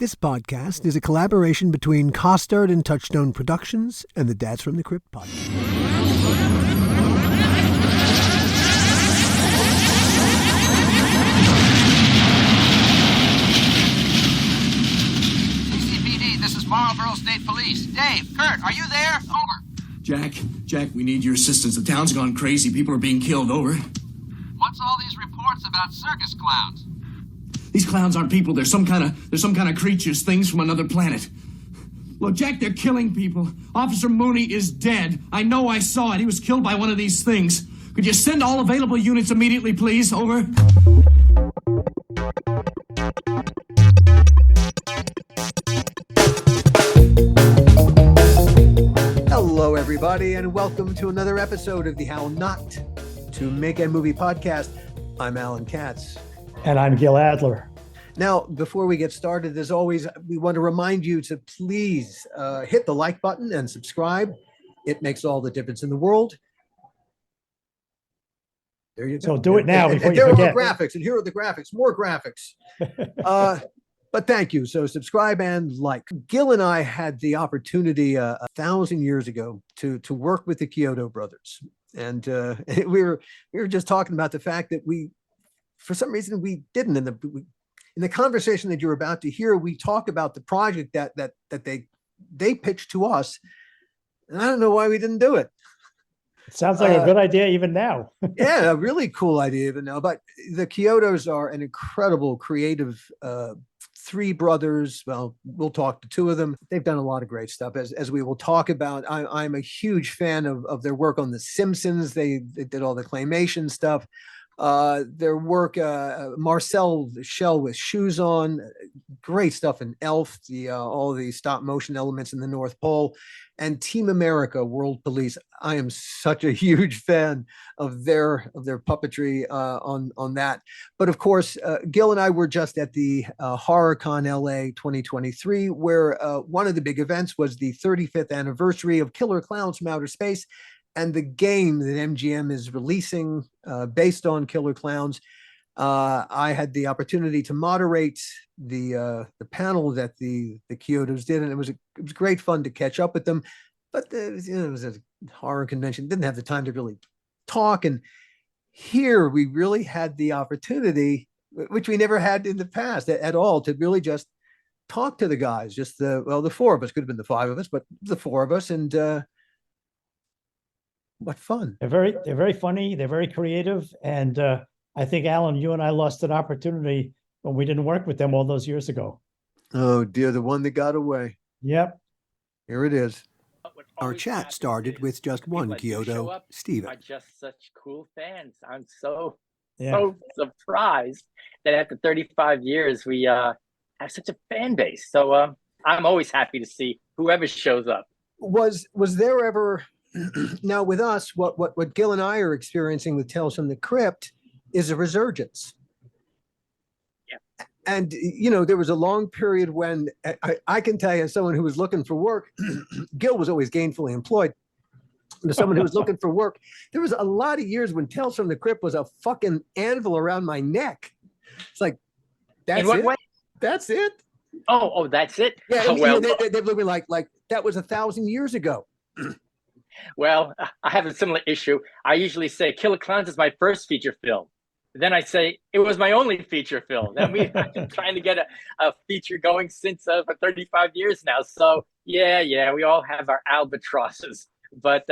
This podcast is a collaboration between Costard and Touchstone Productions and the Dads from the Crypt podcast. CCPD, this is Marlboro State Police. Dave, Kurt, are you there? Over. Jack, we need your assistance. The town's gone crazy. People are being killed. Over. What's all these reports about circus clowns? These clowns aren't people. They're some kind of creatures, things from another planet. Look, Jack, they're killing people. Officer Mooney is dead. I know, I saw it. He was killed by one of these things. Could you send all available units immediately, please? Over. Hello, everybody, and welcome to another episode of the How Not to Make a Movie podcast. I'm Alan Katz. And I'm Gil Adler. Now, before we get started, as always, we want to remind you to please hit the like button and subscribe. It makes all the difference in the world. There you go. So do it now before you forget. There are graphics, and here are the graphics, more graphics. But thank you. So subscribe and like. Gil and I had the opportunity 1,000 years ago to work with the CHIODO brothers. And we were just talking about the fact that for some reason, we didn't. In the conversation that you're about to hear, we talk about the project that they pitched to us, and I don't know why we didn't do it. It sounds like a good idea even now. Yeah, a really cool idea even now. But the CHIODOs are an incredible, creative three brothers. Well, we'll talk to two of them. They've done a lot of great stuff, as we will talk about. I'm a huge fan of their work on The Simpsons. They did all the claymation stuff. Their work, MARCEL, the shell with shoes on, great stuff in Elf, all the stop motion elements in the North Pole, and Team America, World Police. I am such a huge fan of their puppetry on that. But of course, Gil and I were just at the HorrorCon LA 2023, where one of the big events was the 35th anniversary of Killer Klowns from Outer Space, and the game that MGM is releasing based on Killer Klowns. I had the opportunity to moderate the panel that the CHIODOs did, and it was great fun to catch up with them. But it was a horror convention, didn't have the time to really talk. And here we really had the opportunity, which we never had in the past at all, to really just talk to the guys. Just the four of us, could have been the five of us, but the four of us, and what fun. They're very funny. They're very creative. And I think, Alan, you and I lost an opportunity when we didn't work with them all those years ago. Oh, dear. The one that got away. Yep. Here it is. Our chat started with just one CHIODO, Steven. Are just such cool fans. I'm so surprised that after 35 years, we have such a fan base. So I'm always happy to see whoever shows up. Was there ever... Now, with us, what Gil and I are experiencing with Tales from the Crypt is a resurgence. Yeah. And, there was a long period when I can tell you, as someone who was looking for work, Gil was always gainfully employed. And as someone who was looking for work, there was a lot of years when Tales from the Crypt was a fucking anvil around my neck. It's like, that's In what it? way? That's it? Oh, that's it? Yeah, oh, well, they look at me like that was 1,000 years ago. Well, I have a similar issue. I usually say Killer Klowns is my first feature film. Then I say it was my only feature film. Then we've been trying to get a feature going since for 35 years now. So yeah, we all have our albatrosses. But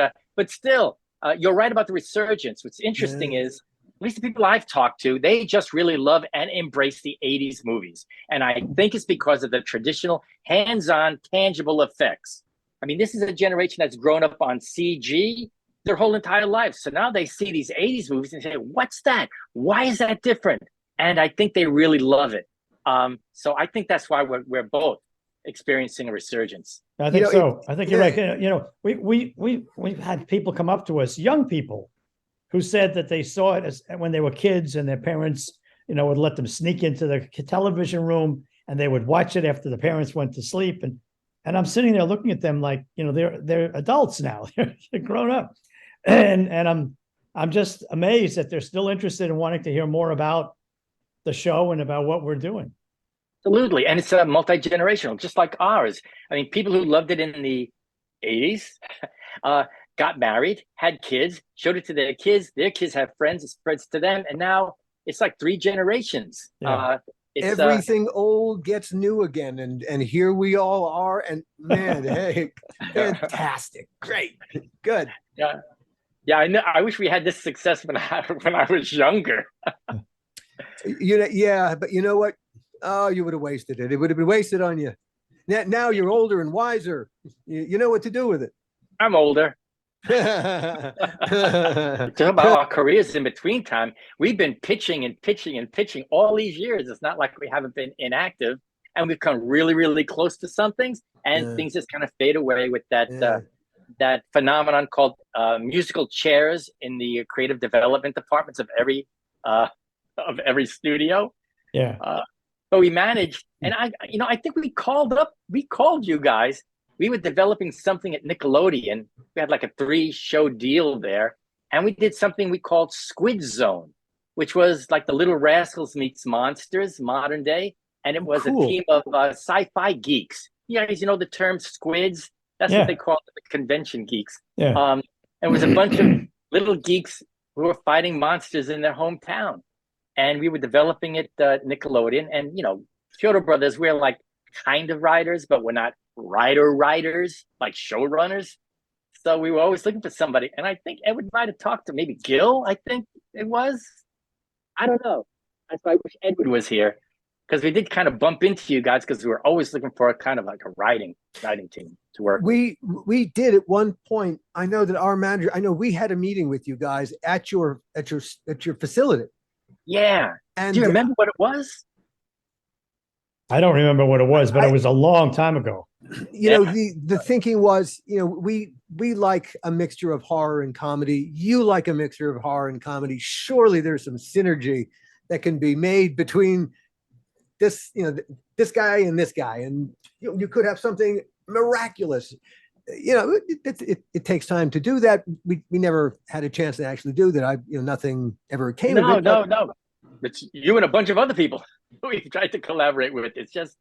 still, you're right about the resurgence. What's interesting is, at least the people I've talked to, they just really love and embrace the 80s movies. And I think it's because of the traditional hands-on, tangible effects. I mean, this is a generation that's grown up on CG their whole entire lives. So now they see these 80s movies and say, what's that? Why is that different? And I think they really love it. So I think that's why we're both experiencing a resurgence. I think so. I think you're right. We've had people come up to us, young people, who said that they saw it when they were kids, and their parents, would let them sneak into the television room, and they would watch it after the parents went to sleep. And I'm sitting there looking at them like, they're adults now. They're grown up. And I'm just amazed that they're still interested in wanting to hear more about the show and about what we're doing. Absolutely. And it's multi-generational, just like ours. I mean, people who loved it in the 80s got married, had kids, showed it to their kids have friends, it spreads to them. And now it's like 3 generations. Yeah. Everything old gets new again. And here we all are. And man, hey, fantastic. Great. Good. Yeah. Yeah, I know. I wish we had this success when I was younger. Yeah, but you know what? Oh, you would have wasted it. It would have been wasted on you. Now you're older and wiser. You know what to do with it. I'm older. Talk about our careers in between time. We've been pitching and pitching and pitching all these years. It's not like we haven't been inactive, and we've come really, really close to some things, and things just kind of fade away with that that phenomenon called musical chairs in the creative development departments of every studio. Yeah. But we managed, and I think we called you guys. We were developing something at Nickelodeon. We had like a 3-show deal there, and we did something we called Squid Zone, which was like the Little Rascals meets Monsters, modern day, and it was a team of sci-fi geeks. You guys, the term squids. That's what they call it, the convention geeks. Yeah. And it was a bunch of little geeks who were fighting monsters in their hometown. And we were developing it Nickelodeon. And, CHIODO Brothers, we're like kind of writers, but we're not writers, like showrunners. So we were always looking for somebody. And I think Edward might have talked to maybe Gil, I think it was. I don't know. That's why I wish Edward was here. Because we did kind of bump into you guys because we were always looking for a kind of like a writing team to work with. We did at one point. I know that our manager, we had a meeting with you guys at your facility. Yeah. And do you remember what it was? I don't remember what it was, but it was a long time ago. The thinking was, we like a mixture of horror and comedy. You like a mixture of horror and comedy. Surely there's some synergy that can be made between this guy and this guy, and you could have something miraculous. It takes time to do that. We never had a chance to actually do that. Nothing ever came of it. No. It's you and a bunch of other people we've tried to collaborate with. It's just,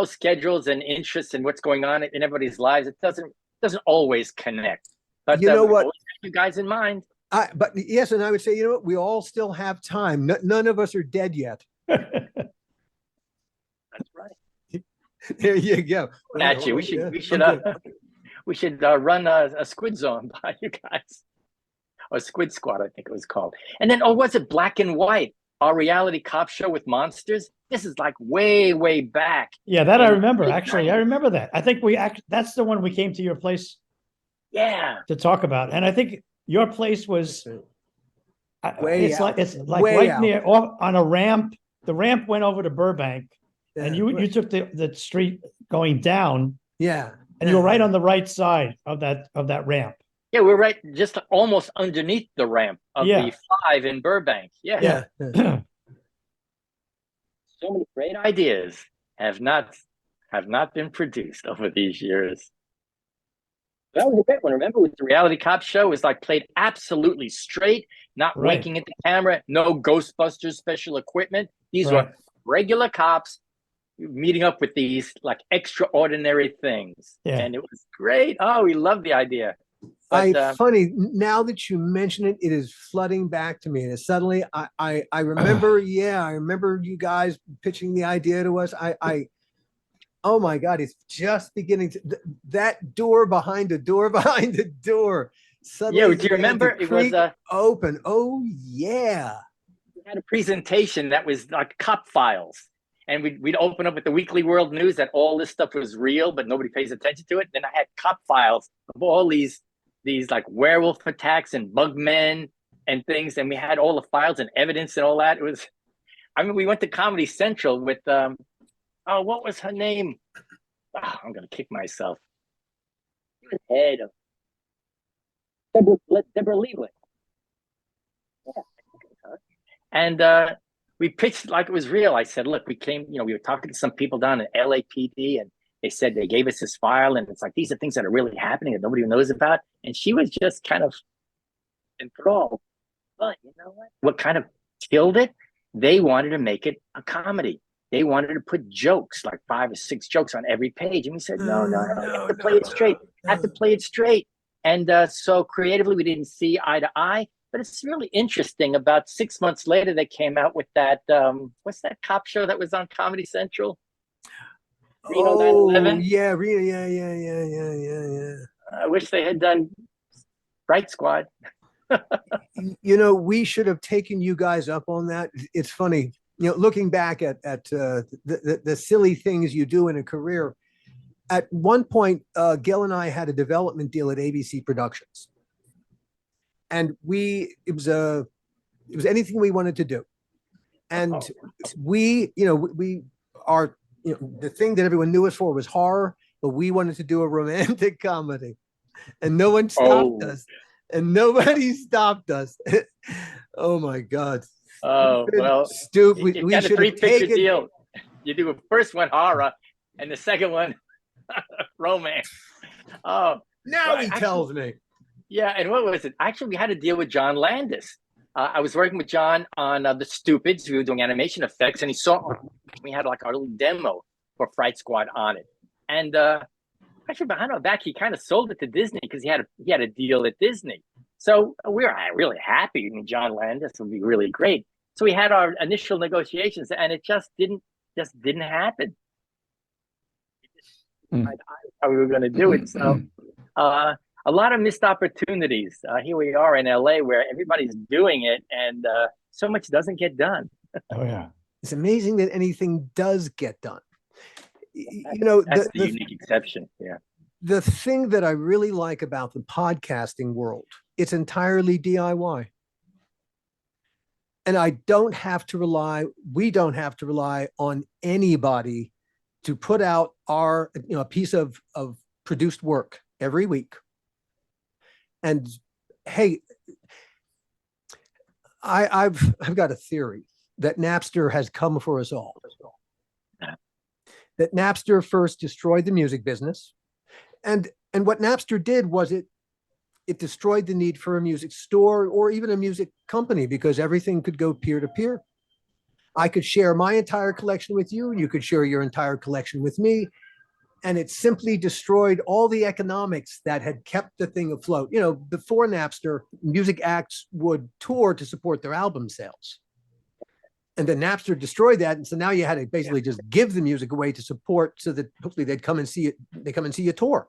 schedules and interests and what's going on in everybody's lives. It doesn't always connect. But you know what? Always have you guys in mind. But yes, and I would say, we all still have time. None of us are dead yet. That's right. There you go. At you. We should run a Squid Zone by you guys, or Squid Squad, I think it was called. And then, was it Black and White, our reality cop show with monsters? This is like way, way back. Yeah, that I remember. Actually, I remember that. I think that's the one we came to your place. Yeah. To talk about, and I think your place was. It's like way right out. near on a ramp. The ramp went over to Burbank. And you took the street going down. Yeah. And you were right on the right side of that ramp. Yeah, we're right just almost underneath the ramp of the 5 in Burbank. Yeah. So many great ideas have not been produced over these years. That was a great one. Remember, with the reality cop show, it was like played absolutely straight, not winking at the camera, no Ghostbusters special equipment. These were regular cops meeting up with these like extraordinary things. And it was great. Oh, we loved the idea. But, funny, now that you mention it, it is flooding back to me. And suddenly I remember, I remember you guys pitching the idea to us. Oh my God, it's just beginning to, that door behind the door behind the door. Suddenly, do you remember it was open? Oh yeah. We had a presentation that was like cop files. And we'd open up with the Weekly World News that all this stuff was real, but nobody pays attention to it. Then I had cop files of all these like werewolf attacks and bug men and things. And we had all the files and evidence and all that. It was, we went to Comedy Central with, what was her name? Oh, I'm going to kick myself. Head of Deborah Leland. Yeah. And, we pitched like it was real. I said, look, we came, we were talking to some people down in LAPD, and they said they gave us this file, and it's like, these are things that are really happening that nobody knows about. And she was just kind of enthralled. But you know what kind of killed it? They wanted to make it a comedy. they wanted to put jokes, like 5 or 6 jokes on every page. And we said, no, you have to play it straight. Have to play it straight. And so creatively, we didn't see eye to eye. But it's really interesting. About 6 months later, they came out with that, what's that cop show that was on Comedy Central? Reno 9/11? Yeah, yeah. I wish they had done Bright Squad. You know, we should have taken you guys up on that. It's funny, you know, looking back at the silly things you do in a career. At one point, Gil and I had a development deal at ABC Productions, and it was anything we wanted to do, and we are, you know, the thing that everyone knew us for was horror, but we wanted to do a romantic comedy, and no one stopped us. And nobody stopped us. Oh my God. Oh, well, stupid. We should have taken deal. You do a first one horror and the second one romance. Oh, now he tells me. Yeah, and what was it? Actually, we had to deal with John Landis. I was working with John on The Stupids. We were doing animation effects, and he saw we had like our little demo for Fright Squad on it. And actually, behind our back, he kind of sold it to Disney because he had a deal at Disney. So we were really happy. I mean, John Landis would be really great. So we had our initial negotiations, and it just didn't happen. How we were going to do it. So a lot of missed opportunities. Here we are in LA where everybody's doing it, and so much doesn't get done. Oh yeah, it's amazing that anything does get done. You know, that's the unique exception. Yeah. The thing that I really like about the podcasting world, it's entirely DIY. And we don't have to rely on anybody to put out our, you know, a piece of produced work every week. And hey, I've got a theory that Napster has come for us all. That Napster first destroyed the music business. And what Napster did was it destroyed the need for a music store or even a music company, because everything could go peer to peer. I could share my entire collection with you, and you could share your entire collection with me. And it simply destroyed all the economics that had kept the thing afloat. You know, before Napster, music acts would tour to support their album sales. And then Napster destroyed that. And so now you had to basically just give the music away to support, so that hopefully they'd come and see it. They come and see you tour.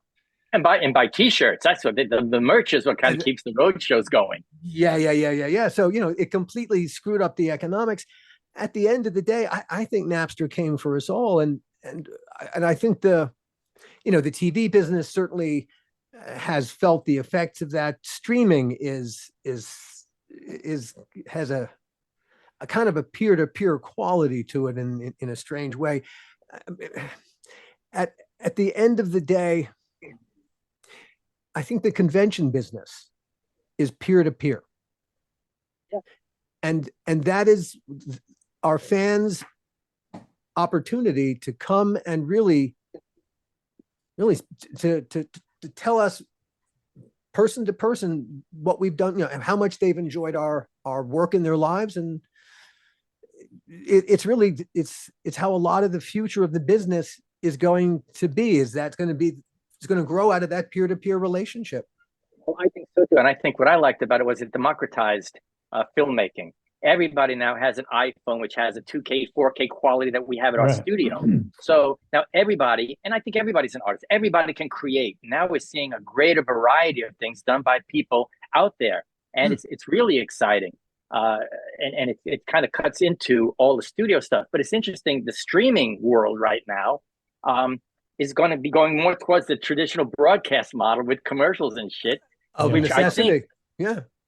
And buy T-shirts. That's what the merch is what kind of keeps the road shows going. Yeah. So, you know, it completely screwed up the economics. At the end of the day, I think Napster came for us all. And I think the TV business certainly has felt the effects of that. Streaming has a kind of a peer-to-peer quality to it in a strange way. At the end of the day, I think the convention business is peer-to-peer. Yeah. And that is our fans' opportunity to come and really to tell us person to person what we've done, you know, and how much they've enjoyed our work in their lives. And it's how a lot of the future of the business is going to be. It's going to grow out of that peer-to-peer relationship. Well, I think so too. And I think what I liked about it was it democratized filmmaking. Everybody now has an iPhone, which has a 2K, 4K quality that we have at our studio. So now everybody, and I think everybody's an artist, everybody can create. Now we're seeing a greater variety of things done by people out there. And it's really exciting. And it kind of cuts into all the studio stuff. But it's interesting, the streaming world right now is going to be going more towards the traditional broadcast model with commercials and shit. Which I think,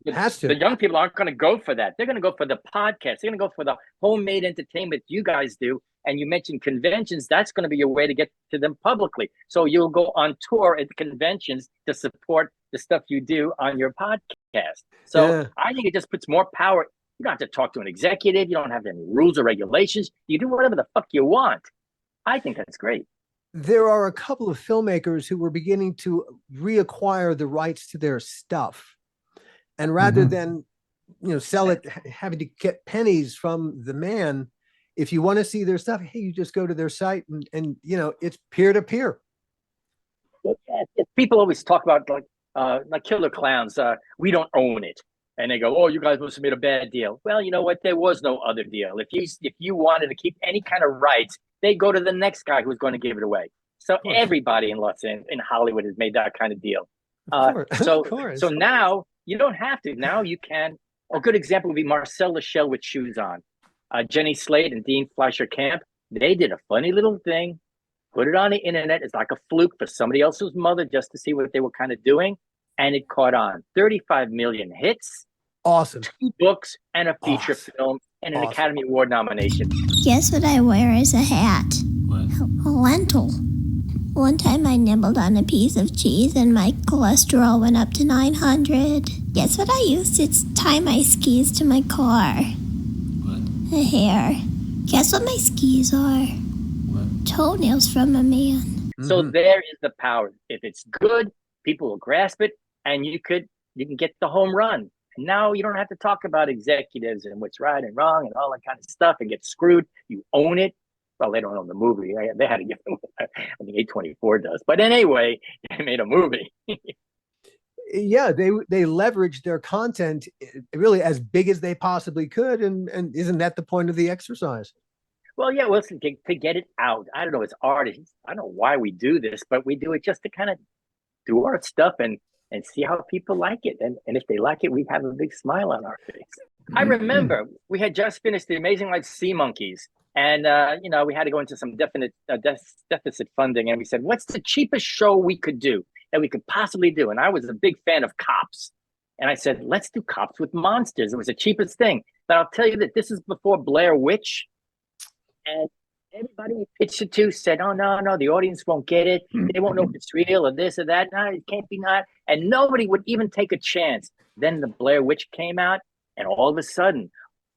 it has to. The young people aren't going to go for that. They're going to go for the podcast. They're going to go for the homemade entertainment you guys do. And you mentioned conventions. That's going to be your way to get to them publicly. So you'll go on tour at the conventions to support the stuff you do on your podcast. So I think it just puts more power. You don't have to talk to an executive. You don't have any rules or regulations. You do whatever the fuck you want. I think that's great. There are a couple of filmmakers who were beginning to reacquire the rights to their stuff. And rather than, you know, sell it, having to get pennies from the man, if you want to see their stuff, hey, you just go to their site and you know, it's peer to peer. People always talk about like Killer Klowns. We don't own it, and they go, "Oh, you guys must have made a bad deal." Well, you know what? There was no other deal. If you wanted to keep any kind of rights, they go to the next guy who's going to give it away. So everybody in Hollywood has made that kind of deal. So now you don't have to. Now you can. A good example would be Marcel Lachelle with Shoes On. Jenny Slate and Dean Fleischer Camp. They did a funny little thing. Put it on the internet. It's like a fluke for somebody else's mother just to see what they were kind of doing. And it caught on. 35 million hits. Awesome. 2 books and a feature film and an Academy Award nomination. Guess what I wear as a hat? What? A lentil. One time I nibbled on a piece of cheese and my cholesterol went up to 900. Guess what I used to tie my skis to my car? What? A hair. Guess what my skis are? What? Toenails from a man. So there is the power. If it's good, people will grasp it, and you can get the home run. And now you don't have to talk about executives and what's right and wrong and all that kind of stuff and get screwed. You own it. Well, they don't own the movie. They had to give it. I think A24 does. But anyway, they made a movie. Yeah, they leveraged their content really as big as they possibly could, and isn't that the point of the exercise? Well, yeah, well, to get it out. I don't know, it's art. I don't know why we do this, but we do it just to kind of do our stuff and see how people like it. And if they like it, we have a big smile on our face. I remember we had just finished The Amazing Life Sea Monkeys. And, you know, we had to go into some deficit funding. And we said, what's the cheapest show we could do that we could possibly do? And I was a big fan of Cops. And I said, let's do Cops with monsters. It was the cheapest thing. But I'll tell you that this is before Blair Witch. And everybody we pitched it to said, oh, no, the audience won't get it. They won't know if it's real or this or that. No, it can't be not. And nobody would even take a chance. Then the Blair Witch came out. And all of a sudden,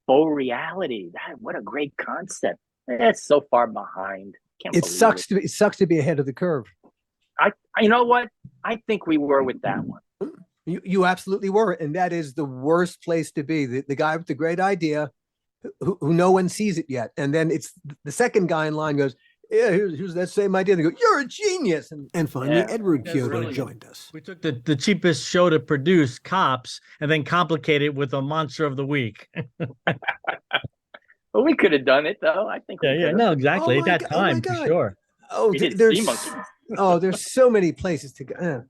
faux reality. What a great concept. That's so far behind. It sucks to be ahead of the curve. You know what? I think we were with that one. You absolutely were, and that is the worst place to be. The guy with the great idea, who no one sees it yet, and then it's the second guy in line goes, "Yeah, here's that same idea." They go, "You're a genius!" And finally, Edward Chiodo joined us. We took the cheapest show to produce, Cops, and then complicated it with a monster of the week. Well, we could have done it though. I think. Yeah, no, exactly. At that time, for sure. Oh, there's so many places to go.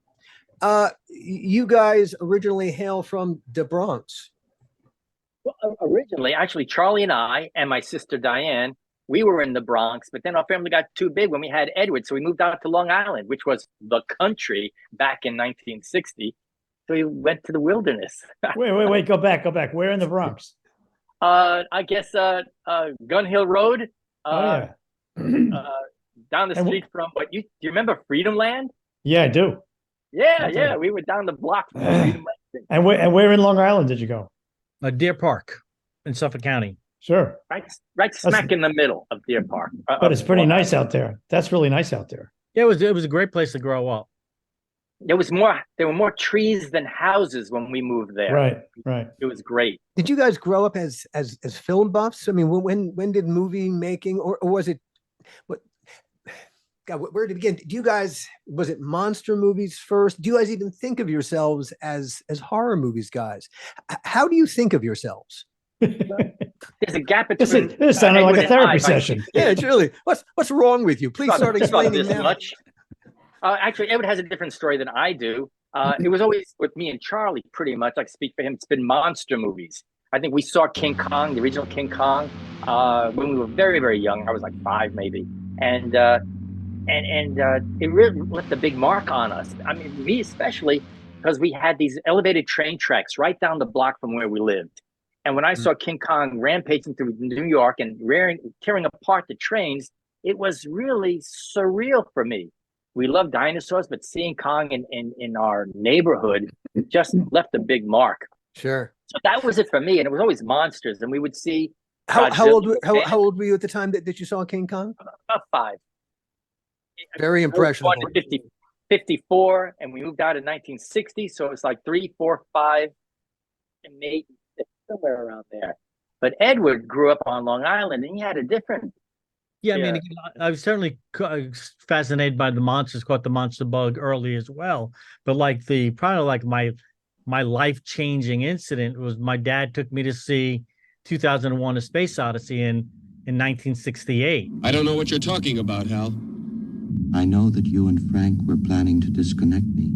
You guys originally hail from the Bronx. Well, originally, actually, Charlie and I and my sister Diane, we were in the Bronx, but then our family got too big when we had Edward, so we moved out to Long Island, which was the country back in 1960. So we went to the wilderness. Wait, go back. Where in the Bronx? I guess Gun Hill Road. Down the street from do you remember Freedom Land? Yeah, I do. Yeah, we were down the block from Freedom Land. And where in Long Island did you go? Deer Park in Suffolk County. Sure. Right smack in the middle of Deer Park. But it's pretty nice out there. That's really nice out there. Yeah, it was a great place to grow up. There were more trees than houses when we moved there. Right. It was great. Did you guys grow up as film buffs? I mean, when did movie making or was it what? God, where did it begin? Was it monster movies first? Do you guys even think of yourselves as horror movies guys? How do you think of yourselves? There's a gap between. This sounded like a therapy session. Yeah, it's really. What's wrong with you? Please start explaining now. Much. Actually, Edward has a different story than I do. It was always with me and Charlie, pretty much. I speak for him. It's been monster movies. I think we saw King Kong, the original King Kong, when we were very, very young. I was like 5, maybe, and it really left a big mark on us. I mean, me especially, because we had these elevated train tracks right down the block from where we lived. And when I saw King Kong rampaging through New York and tearing apart the trains, it was really surreal for me. We love dinosaurs, but seeing Kong in our neighborhood just left a big mark. Sure. So that was it for me. And it was always monsters. And we would see. How old were you at the time that you saw King Kong? About 5. Very impressionable. 54, and we moved out in 1960. So it's like 3, 4, 5, and maybe somewhere around there. But Edward grew up on Long Island, and he had a different. Yeah, I mean, I was certainly fascinated by the monsters, caught the monster bug early as well. But like probably like my life-changing incident was my dad took me to see 2001: A Space Odyssey in 1968. I don't know what you're talking about, Hal. I know that you and Frank were planning to disconnect me.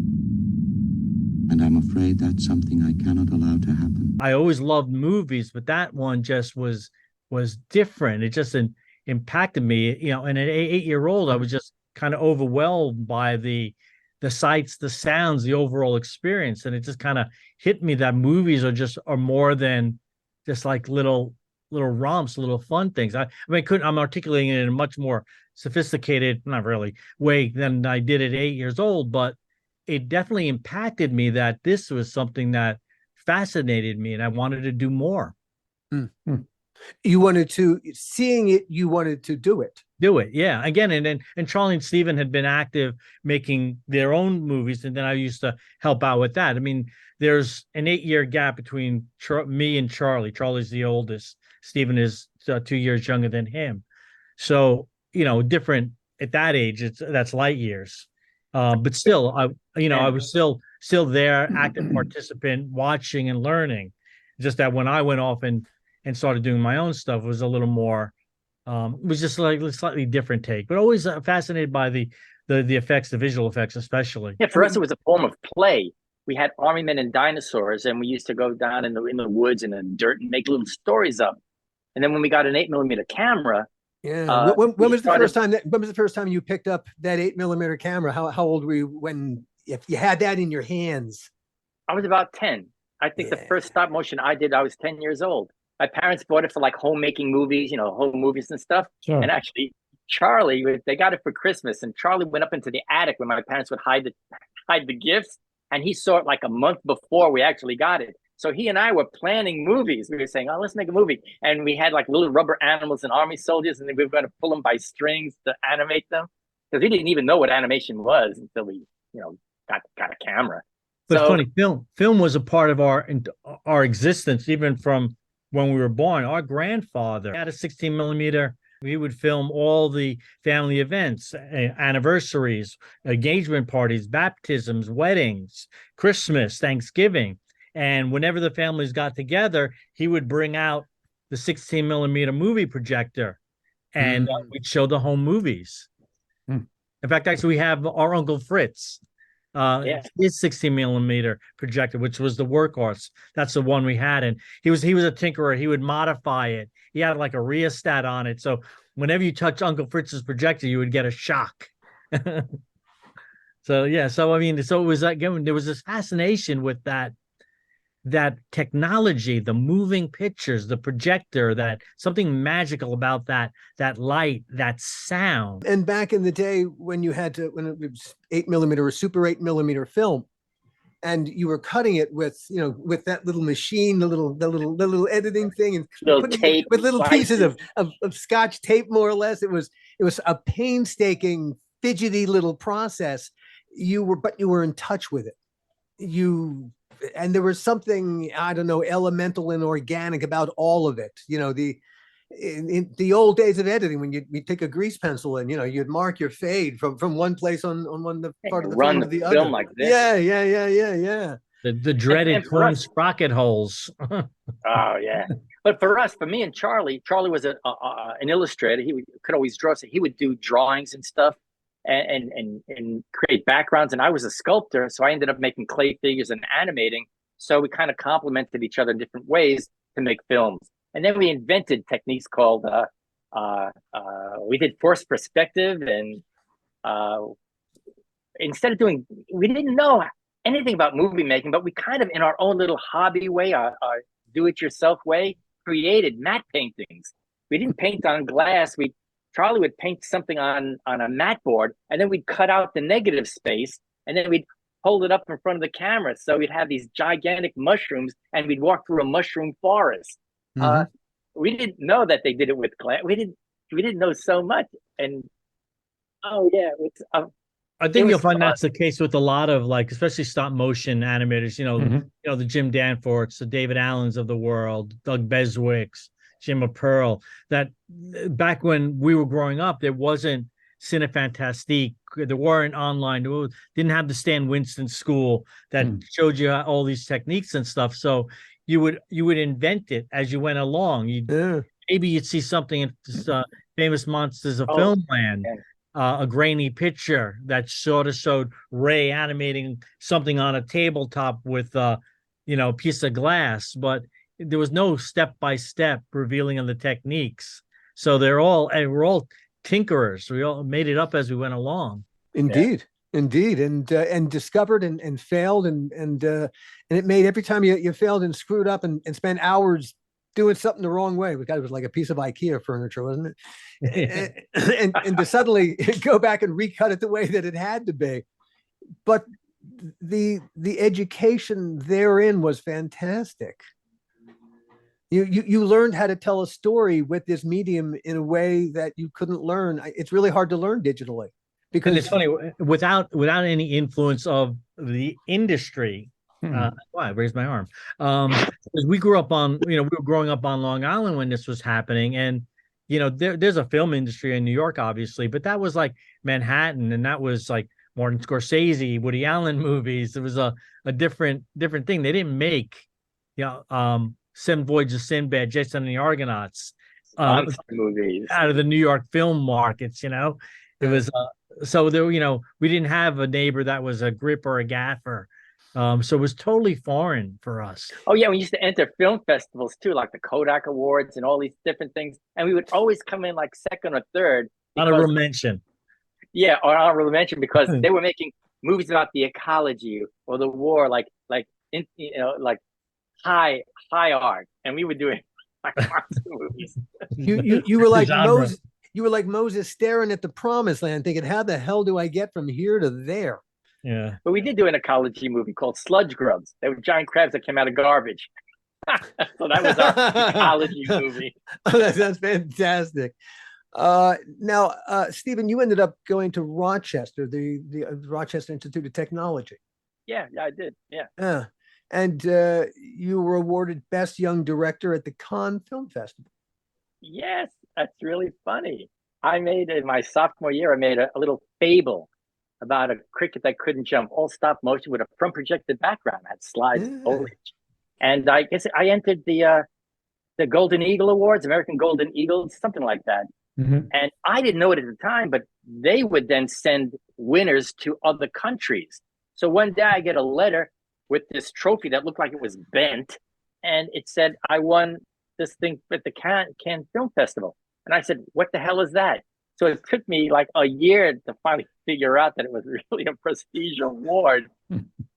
And I'm afraid that's something I cannot allow to happen. I always loved movies, but that one just was different. It just impacted me, you know. And at 8-year-old, I was just kind of overwhelmed by the sights, the sounds, the overall experience, and it just kind of hit me that movies are more than just like little romps, little fun things. I mean, I'm articulating it in a much more sophisticated, not really, way than I did at 8 years old, but it definitely impacted me that this was something that fascinated me and I wanted to do more. Mm-hmm. You wanted to, seeing it, you wanted to do it. Yeah. Again, and Charlie and Steven had been active making their own movies, and then I used to help out with that. I mean, there's an 8-year gap between me and Charlie. Charlie's the oldest. Steven is 2 years younger than him. So, you know, different at that age, that's light years. But still, I was still there, active participant, watching and learning. Just that when I went off and started doing my own stuff, it was a little more, it was just like a slightly different take, but always fascinated by the effects, the visual effects, especially. Yeah, for us, it was a form of play. We had army men and dinosaurs, and we used to go down in the woods and the dirt and make little stories up. And then when we got an 8mm camera, when was the first time you picked up that 8mm camera? How old were you if you had that in your hands? I was about 10. I think the first stop motion I did, I was 10 years old. My parents bought it for like homemaking movies, home movies and stuff. Sure. And actually, Charlie, they got it for Christmas, and Charlie went up into the attic when my parents would hide the gifts, and he saw it like a month before we actually got it. So he and I were planning movies. We were saying, "Oh, let's make a movie," and we had like little rubber animals and army soldiers, and then we were going to pull them by strings to animate them, because we didn't even know what animation was until we, got a camera. But so, it's funny, film was a part of our existence even from when we were born. Our grandfather had a 16mm. We would film all the family events, anniversaries, engagement parties, baptisms, weddings, Christmas, Thanksgiving. And whenever the families got together, he would bring out the 16mm movie projector, and we'd show the home movies. In fact, actually, we have our Uncle Fritz, his 16mm projector, which was the workhorse. That's the one we had, and he was a tinkerer. He would modify it. He had like a rheostat on it, so whenever you touch Uncle Fritz's projector, you would get a shock. So I mean, it was like, there was this fascination with that technology, the moving pictures, the projector, that something magical about that light, that sound. And back in the day when it was 8mm or super 8mm film, and you were cutting it with that little machine, the little editing thing, and little tape with little pieces of Scotch tape, more or less. It was a painstaking, fidgety little process. But you were in touch with it. And there was something, I don't know, elemental and organic about all of it. In the old days of editing, when you'd take a grease pencil and you'd mark your fade from one place on one part of the film to the other. Like this. Yeah. The dreaded corn sprocket holes. Oh yeah. But for me and Charlie was an illustrator. He could always draw, so he would do drawings and stuff. And create backgrounds, and I was a sculptor, so I ended up making clay figures and animating. So we kind of complemented each other in different ways to make films. And then we invented techniques called we did forced perspective, and instead of we didn't know anything about movie making, but we kind of, in our own little hobby way, our do-it-yourself way, created matte paintings. We didn't paint on glass. Charlie would paint something on a mat board, and then we'd cut out the negative space, and then we'd hold it up in front of the camera. So we'd have these gigantic mushrooms, and we'd walk through a mushroom forest. We didn't know that they did it with glass. We didn't know so much. And I think was you'll find fun. that's the case with a lot of like, especially stop motion animators. The Jim Danforths, the David Allens of the world, Doug Beswicks, Jim Pearl. That back when we were growing up, there wasn't Cinefantastique. There weren't online. Didn't have the Stan Winston school that showed you all these techniques and stuff. So you would invent it as you went along. Maybe you'd see something in this, Famous Monsters of Filmland. Yeah. A grainy picture that sort of showed Ray animating something on a tabletop with a piece of glass, but there was no step-by-step revealing of the techniques. So we're all tinkerers. We all made it up as we went along. Indeed. And discovered and failed and it made every time you failed and screwed up and spent hours doing something the wrong way. It was like a piece of IKEA furniture, wasn't it? and to suddenly go back and recut it the way that it had to be. But the education therein was fantastic. You learned how to tell a story with this medium in a way that you couldn't learn. It's really hard to learn digitally. Because and it's funny, without any influence of the industry. I raised my arm. Because we grew up on, we were growing up on Long Island when this was happening, and there's a film industry in New York, obviously, but that was like Manhattan, and that was like Martin Scorsese, Woody Allen movies. It was a different thing. They didn't make, Seven Voyages of Sinbad, Jason and the Argonauts, movies out of the New York film markets. It was so there. We didn't have a neighbor that was a grip or a gaffer. So it was totally foreign for us. Oh yeah, we used to enter film festivals too, like the Kodak Awards and all these different things, and we would always come in like second or third. Honorable mention. Yeah, or honorable mention because they were making movies about the ecology or the war, like high art, and we were doing like movies. You were like Moses. You were like Moses staring at the promised land, thinking, "How the hell do I get from here to there?" Yeah, but we did do an ecology movie called Sludge Grubs. They were giant crabs that came out of garbage. So that was our ecology movie. Oh, that sounds fantastic. Now, Stephen, you ended up going to Rochester, the Rochester Institute of Technology. Yeah, I did. Yeah. And you were awarded Best Young Director at the Cannes Film Festival. Yes, that's really funny. I made, in my sophomore year, a little fable about a cricket that couldn't jump, all stop motion with a front projected background, had slides, foliage. And I guess I entered the Golden Eagle Awards, American Golden Eagles, something like that. And I didn't know it at the time, but they would then send winners to other countries. So one day I get a letter with this trophy that looked like it was bent, and it said, I won this thing at the Cannes Film Festival. And I said, what the hell is that? So it took me like a year to finally figure out that it was really a prestige award.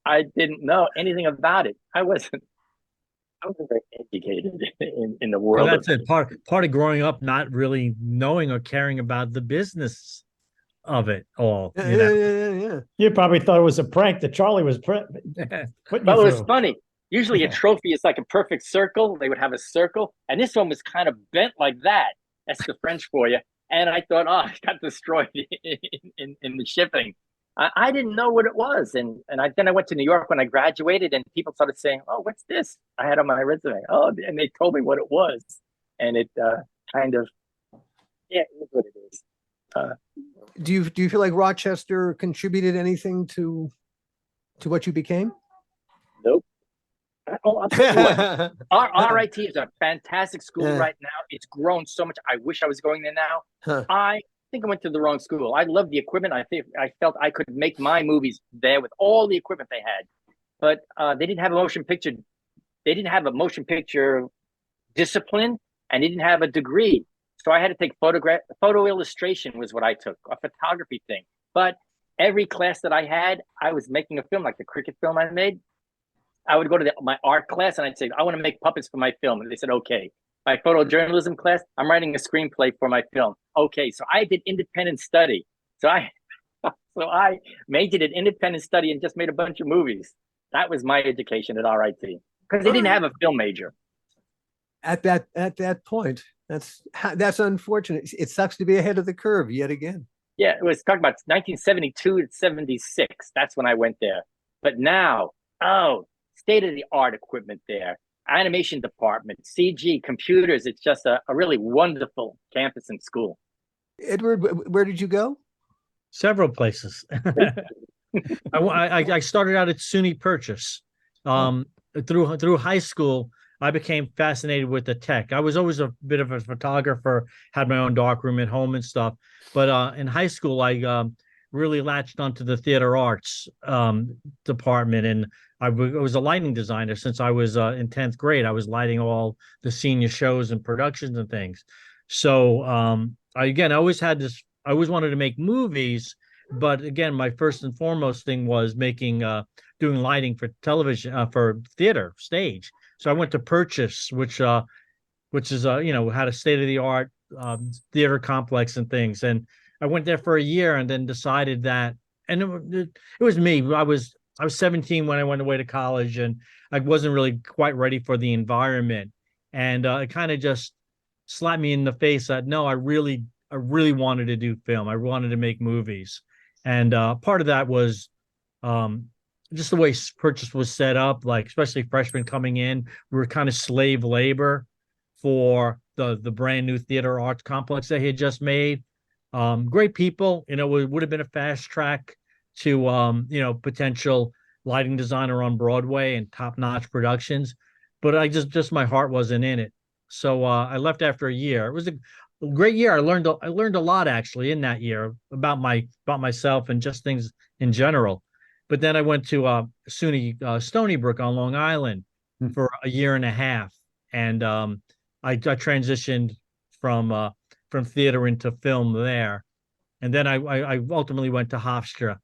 I didn't know anything about it. I wasn't very educated in the world. Well, that's it. Part of growing up, not really knowing or caring about the business of it all. Yeah. You probably thought it was a prank that Charlie was putting Well, it was funny. Usually a trophy is like a perfect circle. They would have a circle. And this one was kind of bent like that. That's the French for you. And I thought, it got destroyed in the shipping. I didn't know what it was. And then I went to New York when I graduated, and people started saying, oh, what's this? I had on my resume. Oh, and they told me what it was. And it kind of, it is what it is. Do you feel like Rochester contributed anything to what you became? Nope. I'll tell you what, our RIT is a fantastic school right now. It's grown so much. I wish I was going there now. I think I went to the wrong school. I love the equipment. I felt I could make my movies there with all the equipment they had, but they didn't have a motion picture. They didn't have a motion picture discipline, and they didn't have a degree. So I had to take photo illustration was what I took, a photography thing. But every class that I had, I was making a film, like the cricket film I made. I would go to my art class and I'd say, I want to make puppets for my film. And they said, okay. My photojournalism class, I'm writing a screenplay for my film. Okay. So I did independent study. So I majored in independent study and just made a bunch of movies. That was my education at RIT because they didn't have a film major. At that point, that's unfortunate. It sucks to be ahead of the curve yet again. Yeah, it was talking about 1972 to 76. That's when I went there. But now, oh, state of the art equipment there, animation department, CG, computers. It's just a really wonderful campus and school. Edward, where did you go? Several places. I started out at SUNY Purchase. Through high school, I became fascinated with the tech. I was always a bit of a photographer, had my own darkroom at home and stuff. But in high school, I really latched onto the theater arts department, and I was a lighting designer since I was in 10th grade. I was lighting all the senior shows and productions and things. So I always had this. I always wanted to make movies, but again, my first and foremost thing was doing lighting for television, for theater stage. So I went to Purchase, which is had a state of the art theater complex and things. And I went there for a year and then decided that, and it was me. I was 17 when I went away to college, and I wasn't really quite ready for the environment. And it kind of just slapped me in the face that no, I really wanted to do film. I wanted to make movies. And part of that was just the way Purchase was set up, like especially freshmen coming in, we were kind of slave labor for the brand new theater arts complex they had just made. Great people, it would have been a fast track to potential lighting designer on Broadway and top-notch productions, but I just my heart wasn't in it. So I left after a year. It was a great year. I learned a lot actually in that year about myself and just things in general. But then I went to SUNY Stony Brook on Long Island for a year and a half, and I transitioned from theater into film there, and then I ultimately went to Hofstra,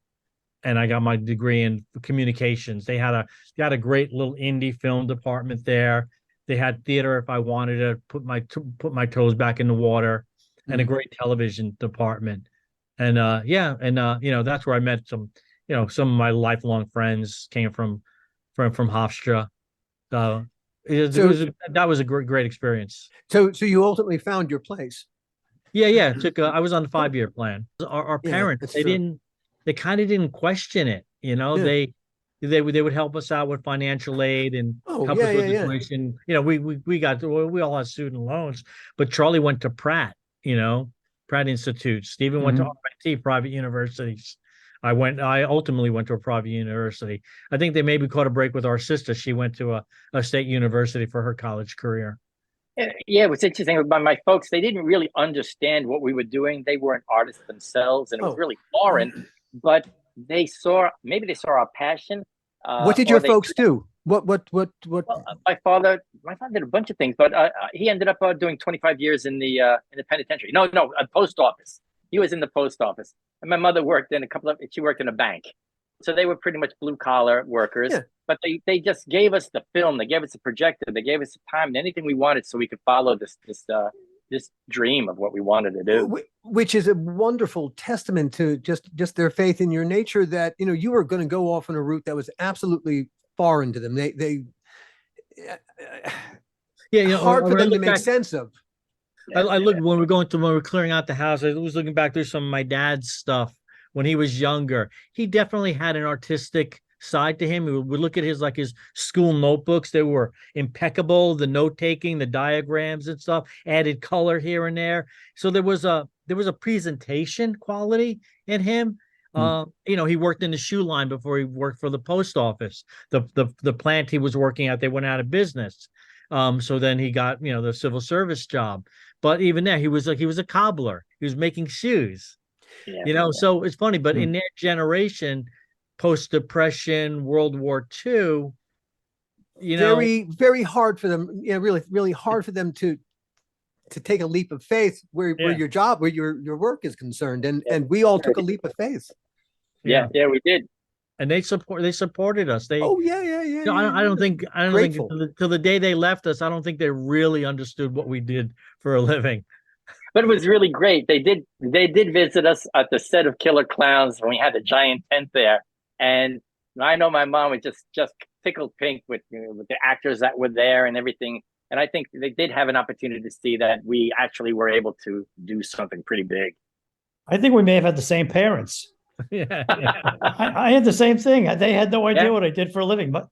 and I got my degree in communications. They had a great little indie film department there. They had theater if I wanted to put my toes back in the water, and a great television department. And that's where I met some of my lifelong friends came from Hofstra. That was a great experience. So you ultimately found your place. Yeah. I was on the 5-year plan. Our parents, they kind of didn't question it. They would help us out with financial aid and help us with tuition. We all had student loans, but Charlie went to Pratt Institute. Stephen went to RIT, private universities. I ultimately went to a private university. I think they maybe caught a break with our sister. She went to a state university for her college career. Yeah, what's interesting about my folks, they didn't really understand what we were doing. They weren't artists themselves, and it was really foreign, but maybe they saw our passion. What did your folks do? What? Well, my father did a bunch of things, but he ended up doing 25 years in the penitentiary. No, a post office. He was in the post office, and my mother worked in she worked in a bank. So they were pretty much blue collar workers, but they just gave us the film, they gave us a projector, they gave us the time and anything we wanted so we could follow this dream of what we wanted to do. Which is a wonderful testament to just their faith in your nature, that you were going to go off on a route that was absolutely foreign to them. Hard for them to make sense of. I looked when we're clearing out the house. I was looking back through some of my dad's stuff when he was younger. He definitely had an artistic side to him. We would look at his school notebooks. They were impeccable. The note taking, the diagrams and stuff, added color here and there. So there was a presentation quality in him. He worked in the shoe line before he worked for the post office. The plant he was working at, they went out of business. So then he got the civil service job. But even there, he was a cobbler. He was making shoes. So it's funny, but in their generation, post-Depression, World War II, very, very hard for them. Really, really hard for them to take a leap of faith where your work is concerned, and we all took a leap of faith. Yeah, we did. And they supported us. I don't think till the day they left us, I don't think they really understood what we did for a living. But it was really great. They did visit us at the set of Killer Klowns when we had the giant tent there. And I know my mom was just tickled pink with the actors that were there and everything. And I think they did have an opportunity to see that we actually were able to do something pretty big. I think we may have had the same parents. Yeah. I had the same thing. They had no idea what I did for a living. But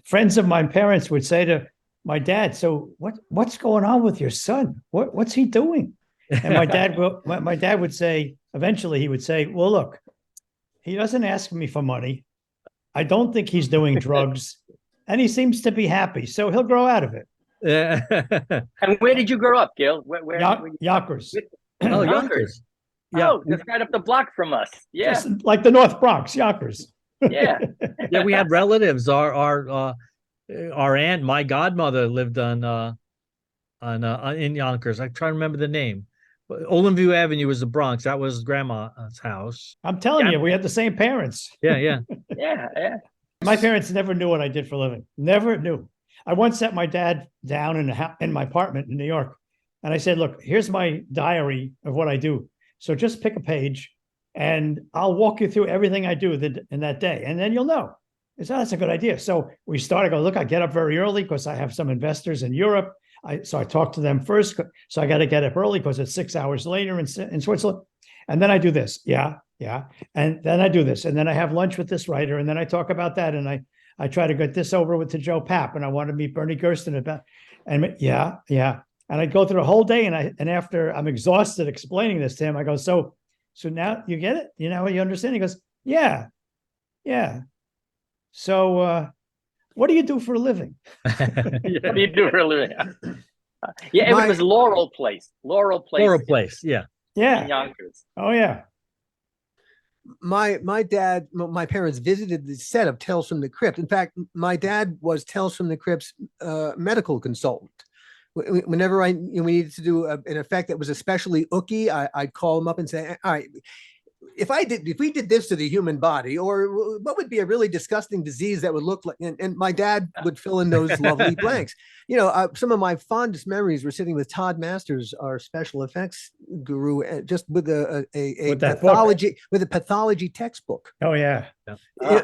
friends of my parents would say to my dad, "So what's going on with your son? What's he doing?" And my dad would say, eventually he would say, "Well, look, he doesn't ask me for money. I don't think he's doing drugs, and he seems to be happy. So he'll grow out of it." Yeah. And where did you grow up, Gil? Where Yonkers. Oh, Yonkers. Yeah. Oh, that's right up the block from us. Yeah. Just like the North Bronx, Yonkers. Yeah. Yeah, we had relatives. Our aunt, my godmother, lived in Yonkers. I try to remember the name. Olenview Avenue was the Bronx. That was grandma's house. I'm telling you, we had the same parents. Yeah, yeah. Yeah. My parents never knew what I did for a living. Never knew. I once sat my dad down in my apartment in New York, and I said, "Look, here's my diary of what I do. So just pick a page, and I'll walk you through everything I do in that day, and then you'll know." I said, "That's a good idea." So we started. Look, I get up very early because I have some investors in Europe. So I talked to them first. So I got to get up early because it's 6 hours later in Switzerland. And then I do this. Yeah. And then I do this. And then I have lunch with this writer. And then I talk about that. And I try to get this over with to Joe Papp. And I want to meet Bernie Gersten about, and yeah. And I go through the whole day. And after I'm exhausted explaining this to him, I go, so now you get it? You know, you understand? He goes, yeah. So, what do you do for a living? What do you do for a living? It was Laurel Place. Laurel Place, yeah. In Yonkers. Oh, yeah. My parents visited the set of Tales from the Crypt. In fact, my dad was Tales from the Crypt's medical consultant. Whenever we needed to do an effect that was especially ooky, I'd call him up and say, "All right, if we did this to the human body, or what would be a really disgusting disease that would look like," and my dad would fill in those lovely blanks. You know, some of my fondest memories were sitting with Todd Masters, our special effects guru, just with a pathology textbook. Oh yeah.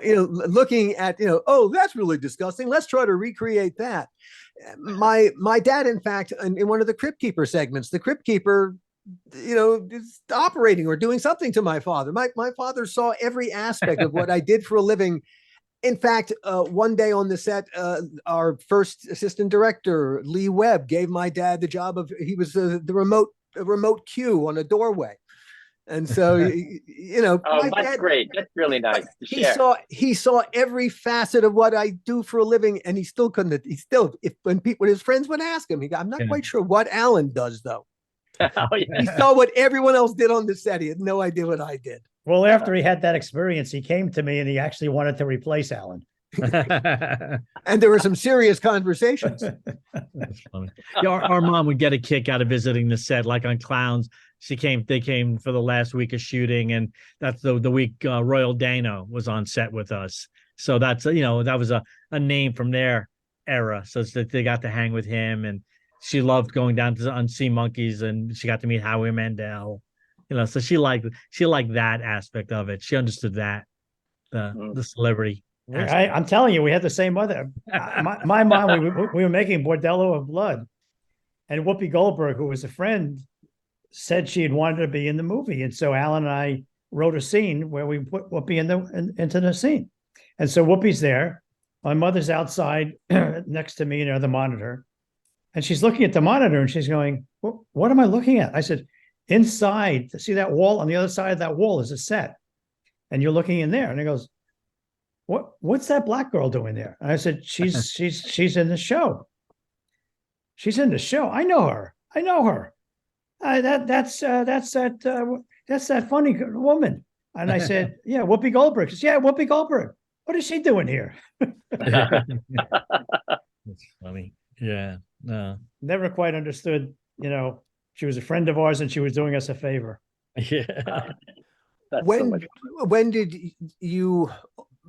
You know, looking at, oh, that's really disgusting. Let's try to recreate that. My dad, in fact, in one of the Crypt Keeper segments, the Crypt Keeper, is operating or doing something to my father. My father saw every aspect of what I did for a living. In fact, one day on the set, our first assistant director, Lee Webb, gave my dad the job of, he was the remote cue on a doorway. And so, oh, that's great. That's really nice to share. He saw every facet of what I do for a living, and he still couldn't. When his friends would ask him, I'm not quite sure what Alan does, though. Oh, yeah. He saw what everyone else did on the set. He had no idea what I did. Well, after he had that experience, he came to me and he actually wanted to replace Alan. And there were some serious conversations. That's funny. Yeah, our mom would get a kick out of visiting the set, like on Clowns. They came for the last week of shooting, and that's the week Royal Dano was on set with us. So that's, that was a name from their era. So they got to hang with him, and she loved going down to Sea Monkeys, and she got to meet Howie Mandel. So she liked that aspect of it. She understood that, the celebrity. I'm telling you, we had the same mother. My mom, we were making Bordello of Blood, and Whoopi Goldberg, who was a friend, said she had wanted to be in the movie. And so Alan and I wrote a scene where we put Whoopi into the scene. And so Whoopi's there. My mother's outside next to me near the monitor. And she's looking at the monitor and she's going, what am I looking at? I said, inside, see that wall? On the other side of that wall is a set. And you're looking in there. And he goes, what's that black girl doing there? And I said, she's in the show. She's in the show. I know her. That's that funny woman. And I said, yeah, Whoopi Goldberg. She says, yeah, Whoopi Goldberg. What is she doing here? That's funny. Yeah. No. Never quite understood, she was a friend of ours and she was doing us a favor. Yeah. When did you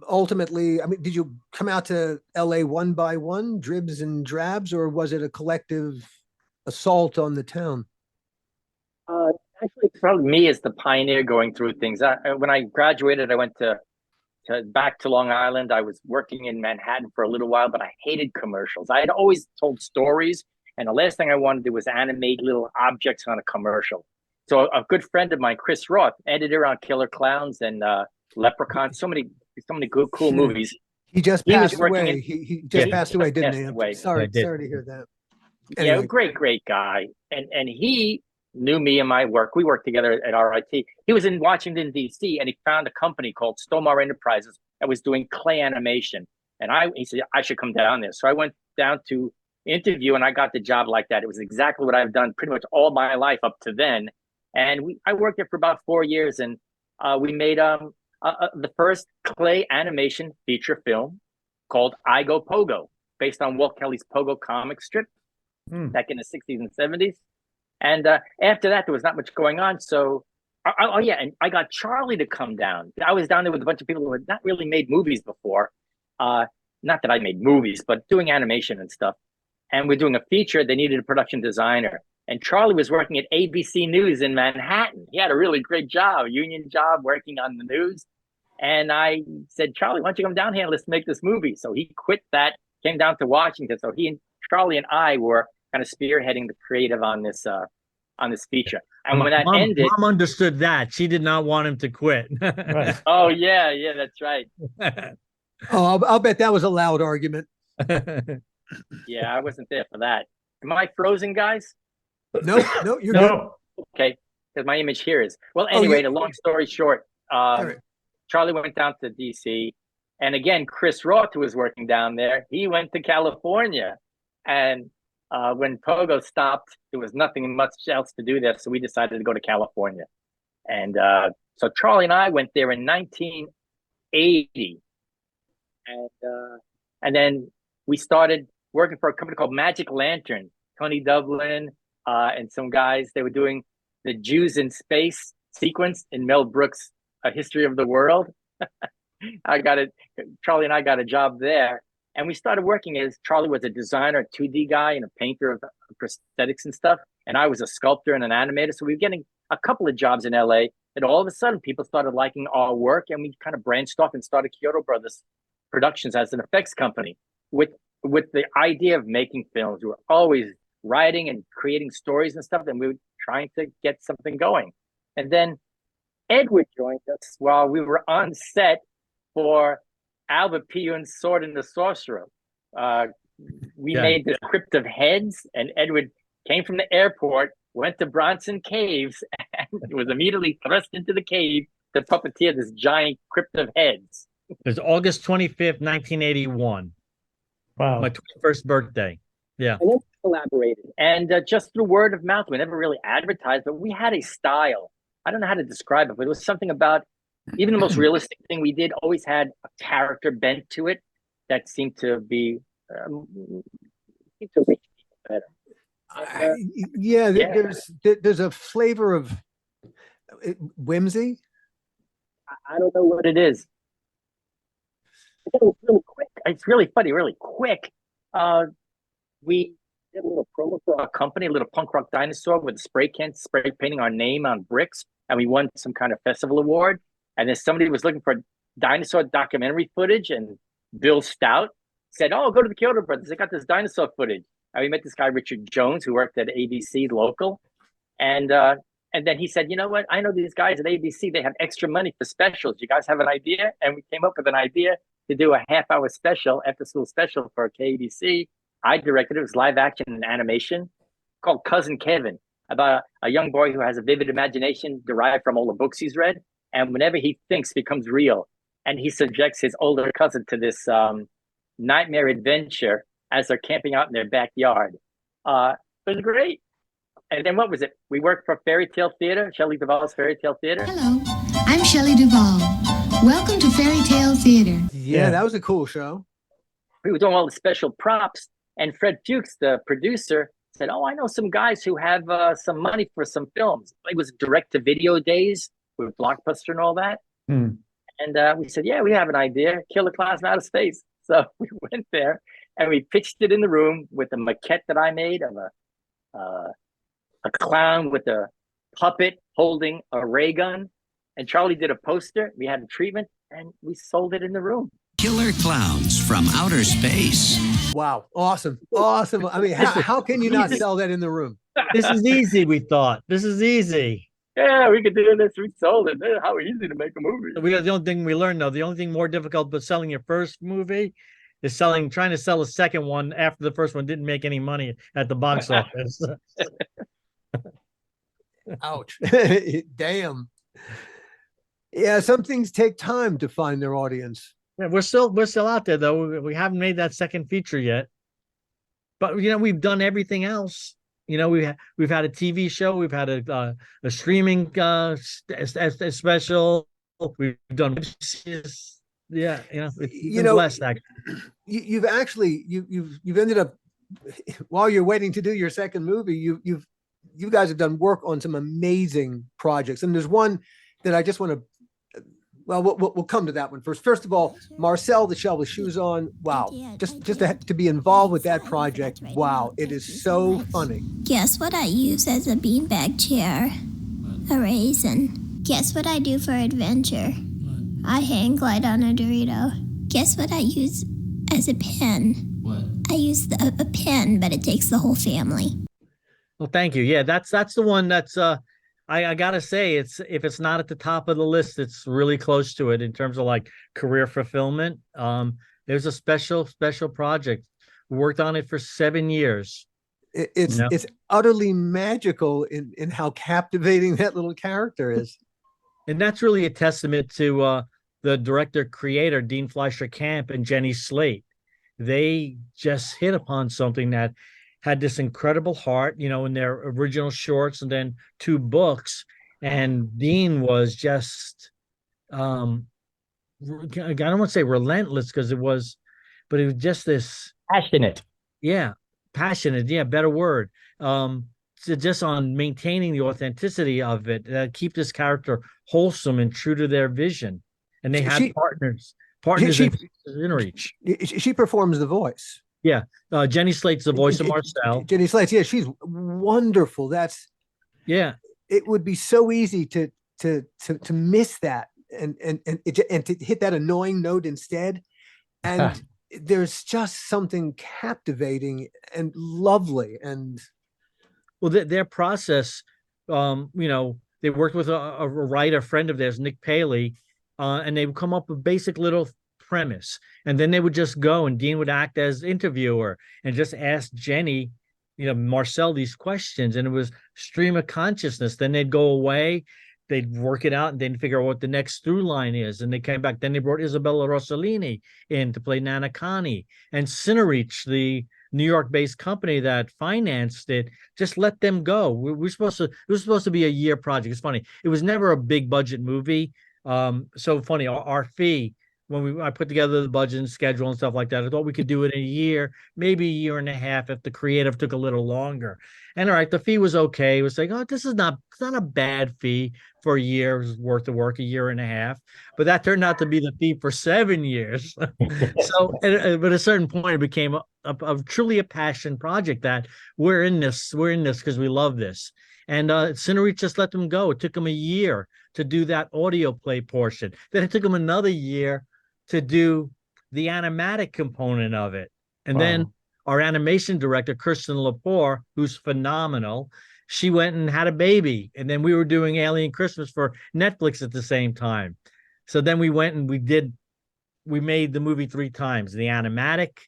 ultimately, did you come out to LA one by one, dribs and drabs, or was it a collective assault on the town? Actually, probably me as the pioneer going through things. When I graduated, I went back to Long Island. I was working in Manhattan for a little while, but I hated commercials. I had always told stories, and the last thing I wanted to do was animate little objects on a commercial. So a good friend of mine, Chris Roth, editor on Killer Klowns and Leprechaun, so many good, cool movies. He just He was passed working away. in- He just passed away, didn't passed he? away. Sorry, I did. sorry to hear that. Yeah, Anyway. great guy. And he knew me and my work. We worked together at RIT. He was in Washington, D.C., and he found a company called Stomar Enterprises that was doing clay animation. And he said, I should come down there. So I went down to interview, and I got the job like that. It was exactly what I've done pretty much all my life up to then. And I worked there for about 4 years, and we made the first clay animation feature film called I Go Pogo, based on Walt Kelly's Pogo comic strip back in the 60s and 70s. And after that, there was not much going on. So, and I got Charlie to come down. I was down there with a bunch of people who had not really made movies before. Not that I made movies, but doing animation and stuff. And we're doing a feature. They needed a production designer. And Charlie was working at ABC News in Manhattan. He had a really great job, union job, working on the news. And I said, Charlie, why don't you come down here and let's make this movie? So he quit that, came down to Washington. So Charlie and I were kind of spearheading the creative on this feature. And when that ended, Mom understood that. She did not want him to quit. Right. oh yeah, that's right. Oh, I'll bet that was a loud argument. Yeah, I wasn't there for that. Am I frozen, guys? No, you're good. No. Okay, because my image here is. Well, anyway, the long story short, right. Charlie went down to DC, and again, Chris Roth, who was working down there, he went to California. And when Pogo stopped, there was nothing much else to do there, so we decided to go to California. And so Charlie and I went there in 1980, and then we started working for a company called Magic Lantern. Tony Dublin and some guys, they were doing the Jews in Space sequence in Mel Brooks' A History of the World. Charlie and I got a job there. And we started working as Charlie was a designer, a 2D guy, and a painter of prosthetics and stuff. And I was a sculptor and an animator. So we were getting a couple of jobs in LA. And all of a sudden, people started liking our work. And we kind of branched off and started CHIODO Brothers Productions as an effects company with the idea of making films. We were always writing and creating stories and stuff. And we were trying to get something going. And then Edward joined us while we were on set for Albert Pion's Sword and the Sorcerer. We made this Crypt of Heads, and Edward came from the airport, went to Bronson Caves, and was immediately thrust into the cave to puppeteer this giant Crypt of Heads. It was August 25th, 1981. Wow. My 21st birthday. Yeah. And then we collaborated. And just through word of mouth, we never really advertised, but we had a style. I don't know how to describe it, but it was something about even the most realistic thing we did always had a character bent to it that seemed to be reach people better. There's a flavor of whimsy. I don't know what it is. It was really quick. It's really funny, really quick. We did a little promo for our company, a little punk rock dinosaur with a spray painting our name on bricks, and we won some kind of festival award. And then somebody was looking for dinosaur documentary footage, and Bill Stout said, "Oh, go to the CHIODO Brothers. They got this dinosaur footage." And we met this guy, Richard Jones, who worked at ABC local. And then he said, "You know what? I know these guys at ABC. They have extra money for specials. You guys have an idea?" And we came up with an idea to do a half-hour special, after-school special for KBC. I directed it. It was live action and animation called Cousin Kevin, about a young boy who has a vivid imagination derived from all the books he's read. And whenever he thinks, becomes real. And he subjects his older cousin to this nightmare adventure as they're camping out in their backyard. It was great. And then what was it? We worked for Fairy Tale Theater, Shelley Duvall's Fairy Tale Theater. Hello, I'm Shelley Duvall. Welcome to Fairy Tale Theater. Yeah, that was a cool show. We were doing all the special props. And Fred Fuchs, the producer, said, "Oh, I know some guys who have some money for some films." It was direct-to-video days with Blockbuster and all that. And we said, "Yeah, we have an idea. Killer Klowns from Outer Space." So we went there and we pitched it in the room with a maquette that I made of a clown with a puppet holding a ray gun. And Charlie did a poster. We had a treatment and we sold it in the room. Killer Klowns from Outer Space. Wow. Awesome. I mean, how can you not sell that in the room? This is easy, we thought. This is easy. Yeah, we could do this. We sold it. How easy to make a movie. The only thing we learned, though, the only thing more difficult but selling your first movie is trying to sell a second one after the first one didn't make any money at the box office. Ouch. Damn. Yeah, some things take time to find their audience. Yeah, we're still out there, though. We haven't made that second feature yet. But we've done everything else. We've had a TV show, we've had a streaming special, we've done yeah, it's blessed, actually. You've ended up, while you're waiting to do your second movie, you guys have done work on some amazing projects, and there's one that I just want to. Well, we'll come to that one first. First of all, MARCEL, the Shell with Shoes On. Wow, just to be involved with that project. Wow, it is so funny. Guess what I use as a beanbag chair? A raisin. Guess what I do for adventure? I hang glide on a Dorito. Guess what I use as a pen? What? I use a pen, but it takes the whole family. Well, thank you. Yeah, that's the one that's I gotta say, if it's not at the top of the list, it's really close to it in terms of like career fulfillment. There's a special project. We worked on it for 7 years. It's utterly magical in how captivating that little character is. And that's really a testament to the director creator, Dean Fleischer Camp and Jenny Slate. They just hit upon something that had this incredible heart, in their original shorts and then 2 books. And Dean was just, I don't want to say relentless but it was just this Passionate. Yeah. Passionate. Yeah. Better word. Just on maintaining the authenticity of it, keep this character wholesome and true to their vision. And they had partners in reach. She performs the voice. Yeah, Jenny Slate's the voice of MARCEL. Jenny Slate, yeah, she's wonderful. It would be so easy to miss that and to hit that annoying note instead. And there's just something captivating and lovely. And well, their process, they worked with a writer friend of theirs, Nick Paley, and they would come up with basic little premise, and then they would just go, and Dean would act as interviewer and just ask Jenny, MARCEL these questions, and it was stream of consciousness. Then they'd go away, they'd work it out, and then figure out what the next through line is, and they came back. Then they brought Isabella Rossellini in to play Nana Connie, and Cinereach, the New York-based company that financed it, just let them go. It was supposed to be a year project. It's funny, it was never a big budget movie. So funny, our fee, when I put together the budget and schedule and stuff like that, I thought we could do it in a year, maybe a year and a half if the creative took a little longer. And all right, the fee was okay. It was like, it's not a bad fee for a year's worth of work, a year and a half. But that turned out to be the fee for 7 years. So, but at a certain point, it became a truly a passion project that we're in this because we love this. And Cinereach just let them go. It took them a year to do that audio play portion. Then it took them another year to do the animatic component of it. And then our animation director, Kirsten Lepore, who's phenomenal, she went and had a baby. And then we were doing Alien Christmas for Netflix at the same time. So then we went and we made the movie 3 times. The animatic,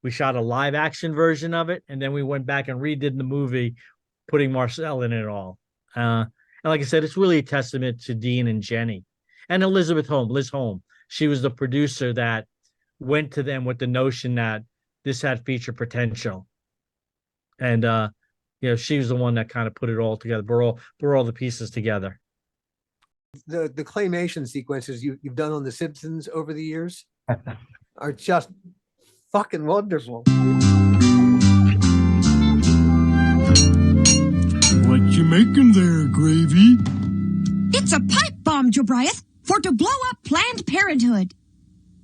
we shot a live action version of it, and then we went back and redid the movie, putting MARCEL in it all. And like I said, it's really a testament to Dean and Jenny. And Liz Holm. She was the producer that went to them with the notion that this had feature potential. And, she was the one that kind of put it all together, brought all the pieces together. The claymation sequences you've done on The Simpsons over the years are just fucking wonderful. What you making there, Gravy? It's a pipe bomb, Jobriath, for to blow up Planned Parenthood.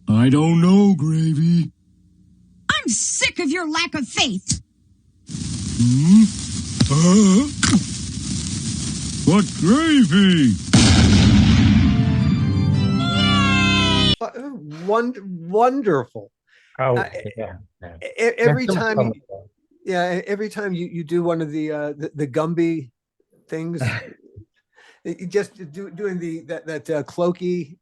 I don't know, Gravy. I'm sick of your lack of faith. What gravy? Wonderful. Oh, every time every time you do one of the Gumby things, Just doing that cloaky.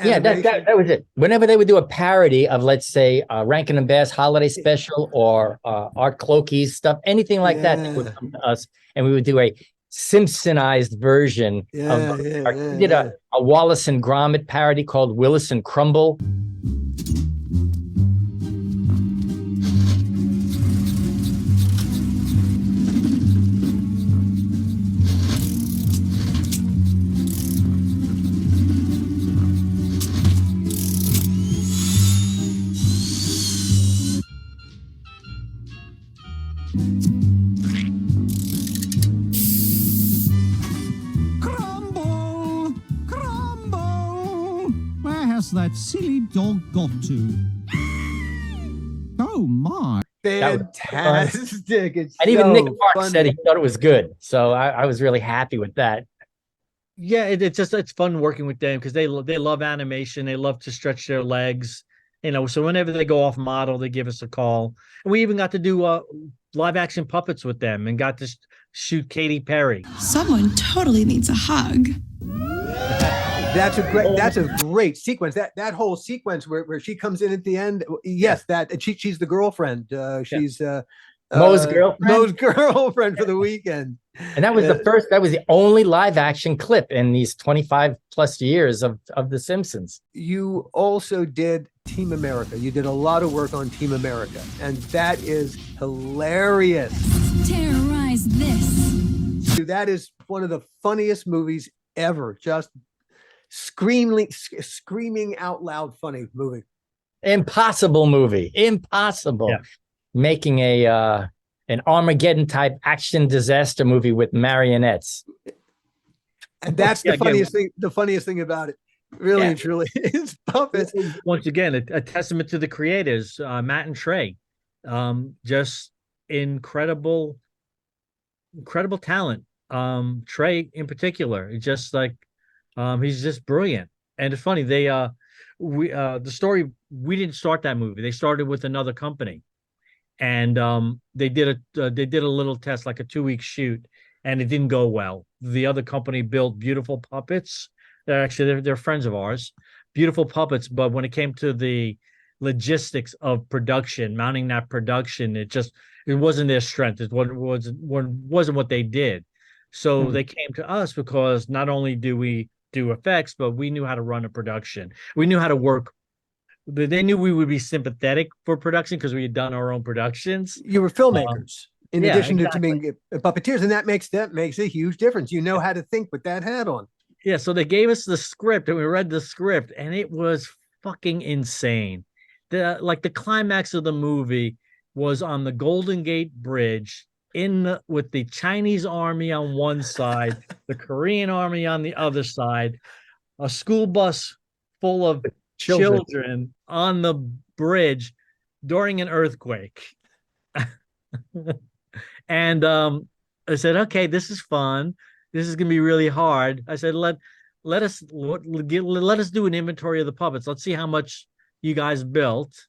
Yeah, that was it. Whenever they would do a parody of, let's say, Rankin and Bass Holiday Special or Art Clokey's stuff, anything like that, they would come to us, and we would do a Simpsonized version we did a Wallace and Gromit parody called Willis and Crumble. That silly dog got to? Oh my. Fantastic. It's and even so Nick Park funny. said he thought it was good. So I was really happy with that. Yeah, it's fun working with them because they love animation. They love to stretch their legs, so whenever they go off model, they give us a call. And we even got to do live action puppets with them and got to shoot Katy Perry. Someone totally needs a hug. That's a great sequence. That whole sequence where she comes in at the end. Yes, she's the girlfriend. She's Mo's girlfriend for the weekend. And that was that was the only live action clip in these 25 plus years of The Simpsons. You also did Team America. You did a lot of work on Team America, and that is hilarious. Terrorize this. That is one of the funniest movies ever. Just screaming out loud funny movie. Impossible movie. Impossible. Yeah. Making an Armageddon type action disaster movie with marionettes. And that's the funniest thing. The funniest thing about it, really and truly, is puppets. Once again, a testament to the creators, Matt and Trey. Just incredible talent. Trey in particular, just like he's just brilliant. And it's funny, the story, we didn't start that movie. They started with another company, and they did a little test, like a 2-week shoot, and it didn't go well. The other company built beautiful puppets. They're friends of ours, beautiful puppets. But when it came to the logistics of production, mounting that production, it wasn't their strength. It wasn't what they did. So they came to us because not only do we do effects, but we knew how to run a production. We knew how to work. They knew we would be sympathetic for production because we had done our own productions. You were filmmakers in addition to being puppeteers, and that makes a huge difference. You know how to think with that hat on. Yeah, so they gave us the script, and we read the script, and it was fucking insane. The climax of the movie was on the Golden Gate Bridge with the Chinese army on one side, the Korean army on the other side, a school bus full of children on the bridge during an earthquake. And I said, okay, this is fun. This is gonna be really hard. I said, let us do an inventory of the puppets. Let's see how much you guys built,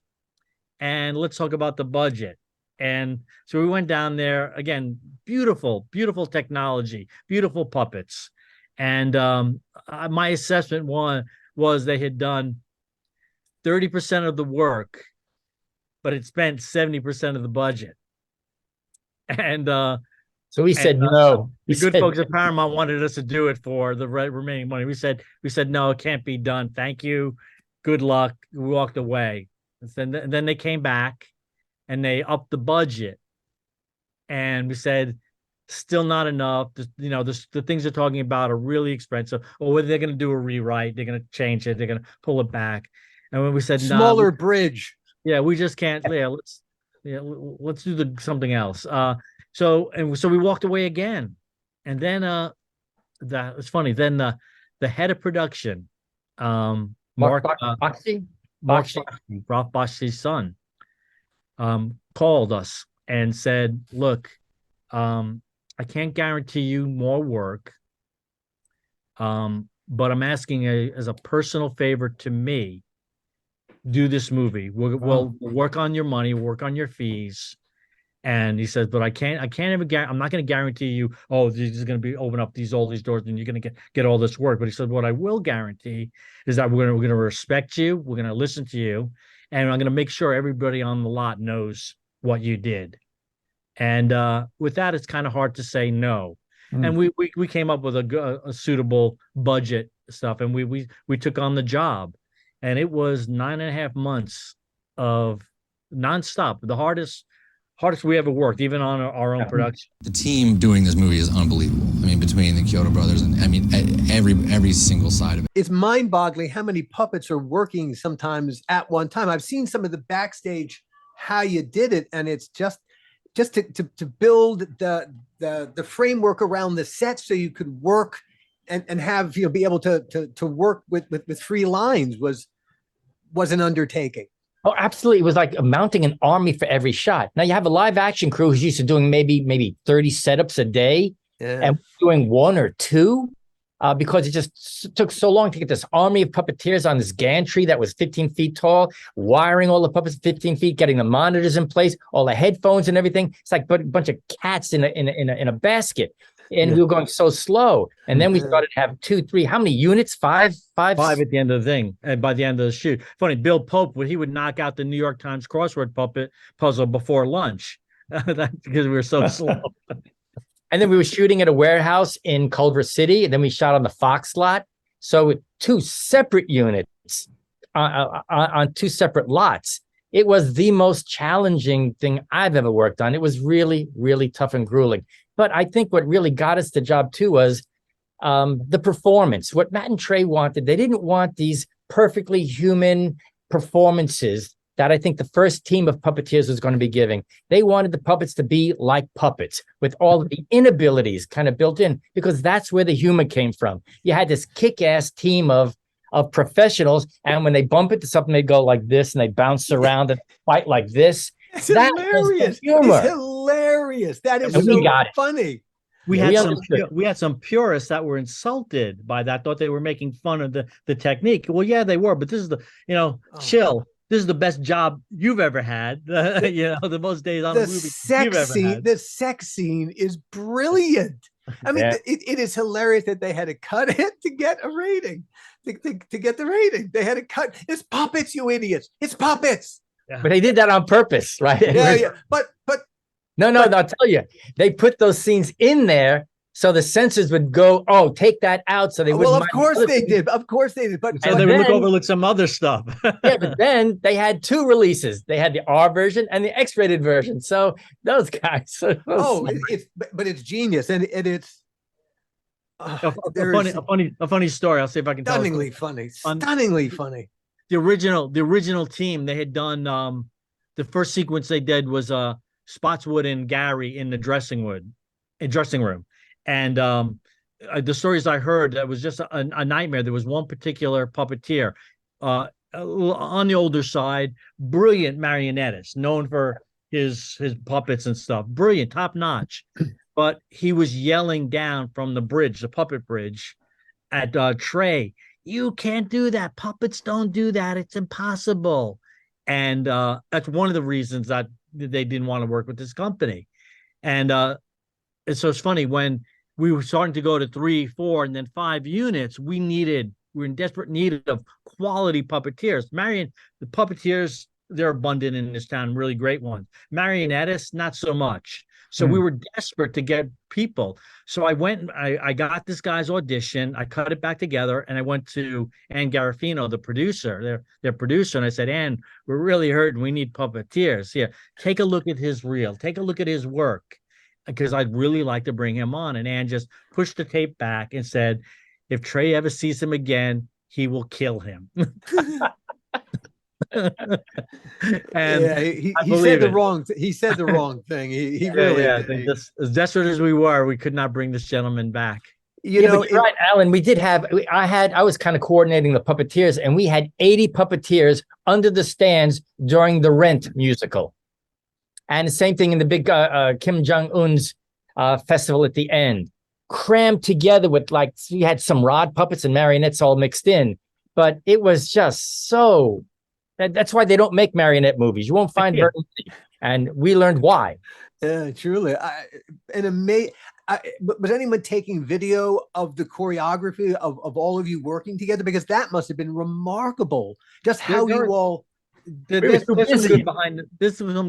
and let's talk about the budget. And so we went down there again. Beautiful technology, beautiful puppets. And my assessment was they had done 30% of the work, but it spent 70% of the budget. And so we said no. The good folks at Paramount wanted us to do it for the remaining money. We said no, it can't be done. Thank you. Good luck. We walked away. And then they came back and they upped the budget. And we said, still not enough. The things they're talking about are really expensive. Or whether they're going to do a rewrite, they're going to change it, they're going to pull it back. And when we said smaller bridge, we just can't. Let's do something else. So we walked away again. And then that was funny. Then the head of production, Ralph Bosch's son, called us and said, look, I can't guarantee you more work, but I'm asking as a personal favor to me, do this movie. We'll work on your money, work on your fees, And he says, but I can't even I'm not going to guarantee you, oh, this is going to be open up all these doors and you're going to get all this work. But he said, what I will guarantee is that we're going to respect you. We're going to listen to you. And I'm going to make sure everybody on the lot knows what you did. And with that, it's kind of hard to say no. And we came up with a suitable budget stuff, and we took on the job, and it was 9.5 months of nonstop, the hardest we ever worked, even on our own production. The team doing this movie is unbelievable. I mean, between the CHIODO brothers and every single side of it. It's mind-boggling how many puppets are working sometimes at one time. I've seen some of the backstage how you did it, and it's just to build the framework around the set so you could work and have be able to work with 3 lines was an undertaking. Oh, absolutely. It was like mounting an army for every shot. Now you have a live action crew who's used to doing maybe 30 setups a day, and doing 1 or 2 because it just took so long to get this army of puppeteers on this gantry that was 15 feet tall, wiring all the puppets 15 feet, getting the monitors in place, all the headphones and everything. It's like a bunch of cats in a basket. And we were going so slow. And then we started to have 2, 3, how many units? 5 at the end of the thing. And by the end of the shoot, funny, Bill Pope, he would knock out the New York Times crossword puzzle before lunch because we were so slow. And then we were shooting at a warehouse in Culver City, and then we shot on the Fox lot. So with 2 separate units on 2 separate lots. It was the most challenging thing I've ever worked on. It was really, really tough and grueling. But I think what really got us the job too was the performance. What Matt and Trey wanted, they didn't want these perfectly human performances that I think the first team of puppeteers was going to be giving. They wanted the puppets to be like puppets with all of the inabilities kind of built in, because that's where the humor came from. You had this kick-ass team of professionals, and when they bump into something, they go like this and they bounce around and fight like this. It's hilarious. It's hilarious. That is so funny. We had some purists that were insulted by that, thought they were making fun of the technique. Well, yeah, they were, but this is chill. This is the best job you've ever had. The most days on the movie you've ever had. The sex scene is brilliant. I mean, it is hilarious that they had to cut it to get a rating. To get the rating, they had to cut. It's puppets, you idiots. It's puppets. Yeah. But they did that on purpose, right? Yeah. But no, I'll tell you, they put those scenes in there so the censors would go, "Oh, take that out," so they wouldn't. Well, of course they did. Of course they did. But so they would overlook some other stuff. Yeah, but then they had 2 releases. They had the R version and the X-rated version. So those guys. It's genius, and it's. A funny story. I'll see if I can tell. Stunningly funny. The original team, they had done the first sequence they did was Spotswood and Gary in the dressing room, and the stories I heard, that was just a nightmare. There was one particular puppeteer on the older side, brilliant marionettist, known for his puppets and stuff, brilliant, top notch. But he was yelling down from the bridge, the puppet bridge, at Trey, "You can't do that. Puppets don't do that. It's impossible." And that's one of the reasons that they didn't want to work with this company. And so it's funny, when we were starting to go to 3, 4, and then 5 units, we were in desperate need of quality puppeteers. The puppeteers, they're abundant in this town, really great ones. Marionettists, not so much. So we were desperate to get people. So I went, I got this guy's audition, I cut it back together, and I went to Ann Garofino, the producer, their producer, and I said, "Ann, we're really hurting. We need puppeteers. Here, take a look at his reel. Take a look at his work, because I'd really like to bring him on." And Ann just pushed the tape back and said, "If Trey ever sees him again, he will kill him." And he said the wrong thing. He really did. As desperate as we were, we could not bring this gentleman back. But you're right, Alan. We did have. I was kind of coordinating the puppeteers, and we had 80 puppeteers under the stands during the Rent musical, and the same thing in the big Kim Jong-un's festival at the end, crammed together with, like, we had some rod puppets and marionettes all mixed in, but it was just so That's why they don't make marionette movies. You won't find very many. And we learned why. Yeah, truly. Was anyone taking video of the choreography of all of you working together? Because that must have been remarkable. Just how you all. There's some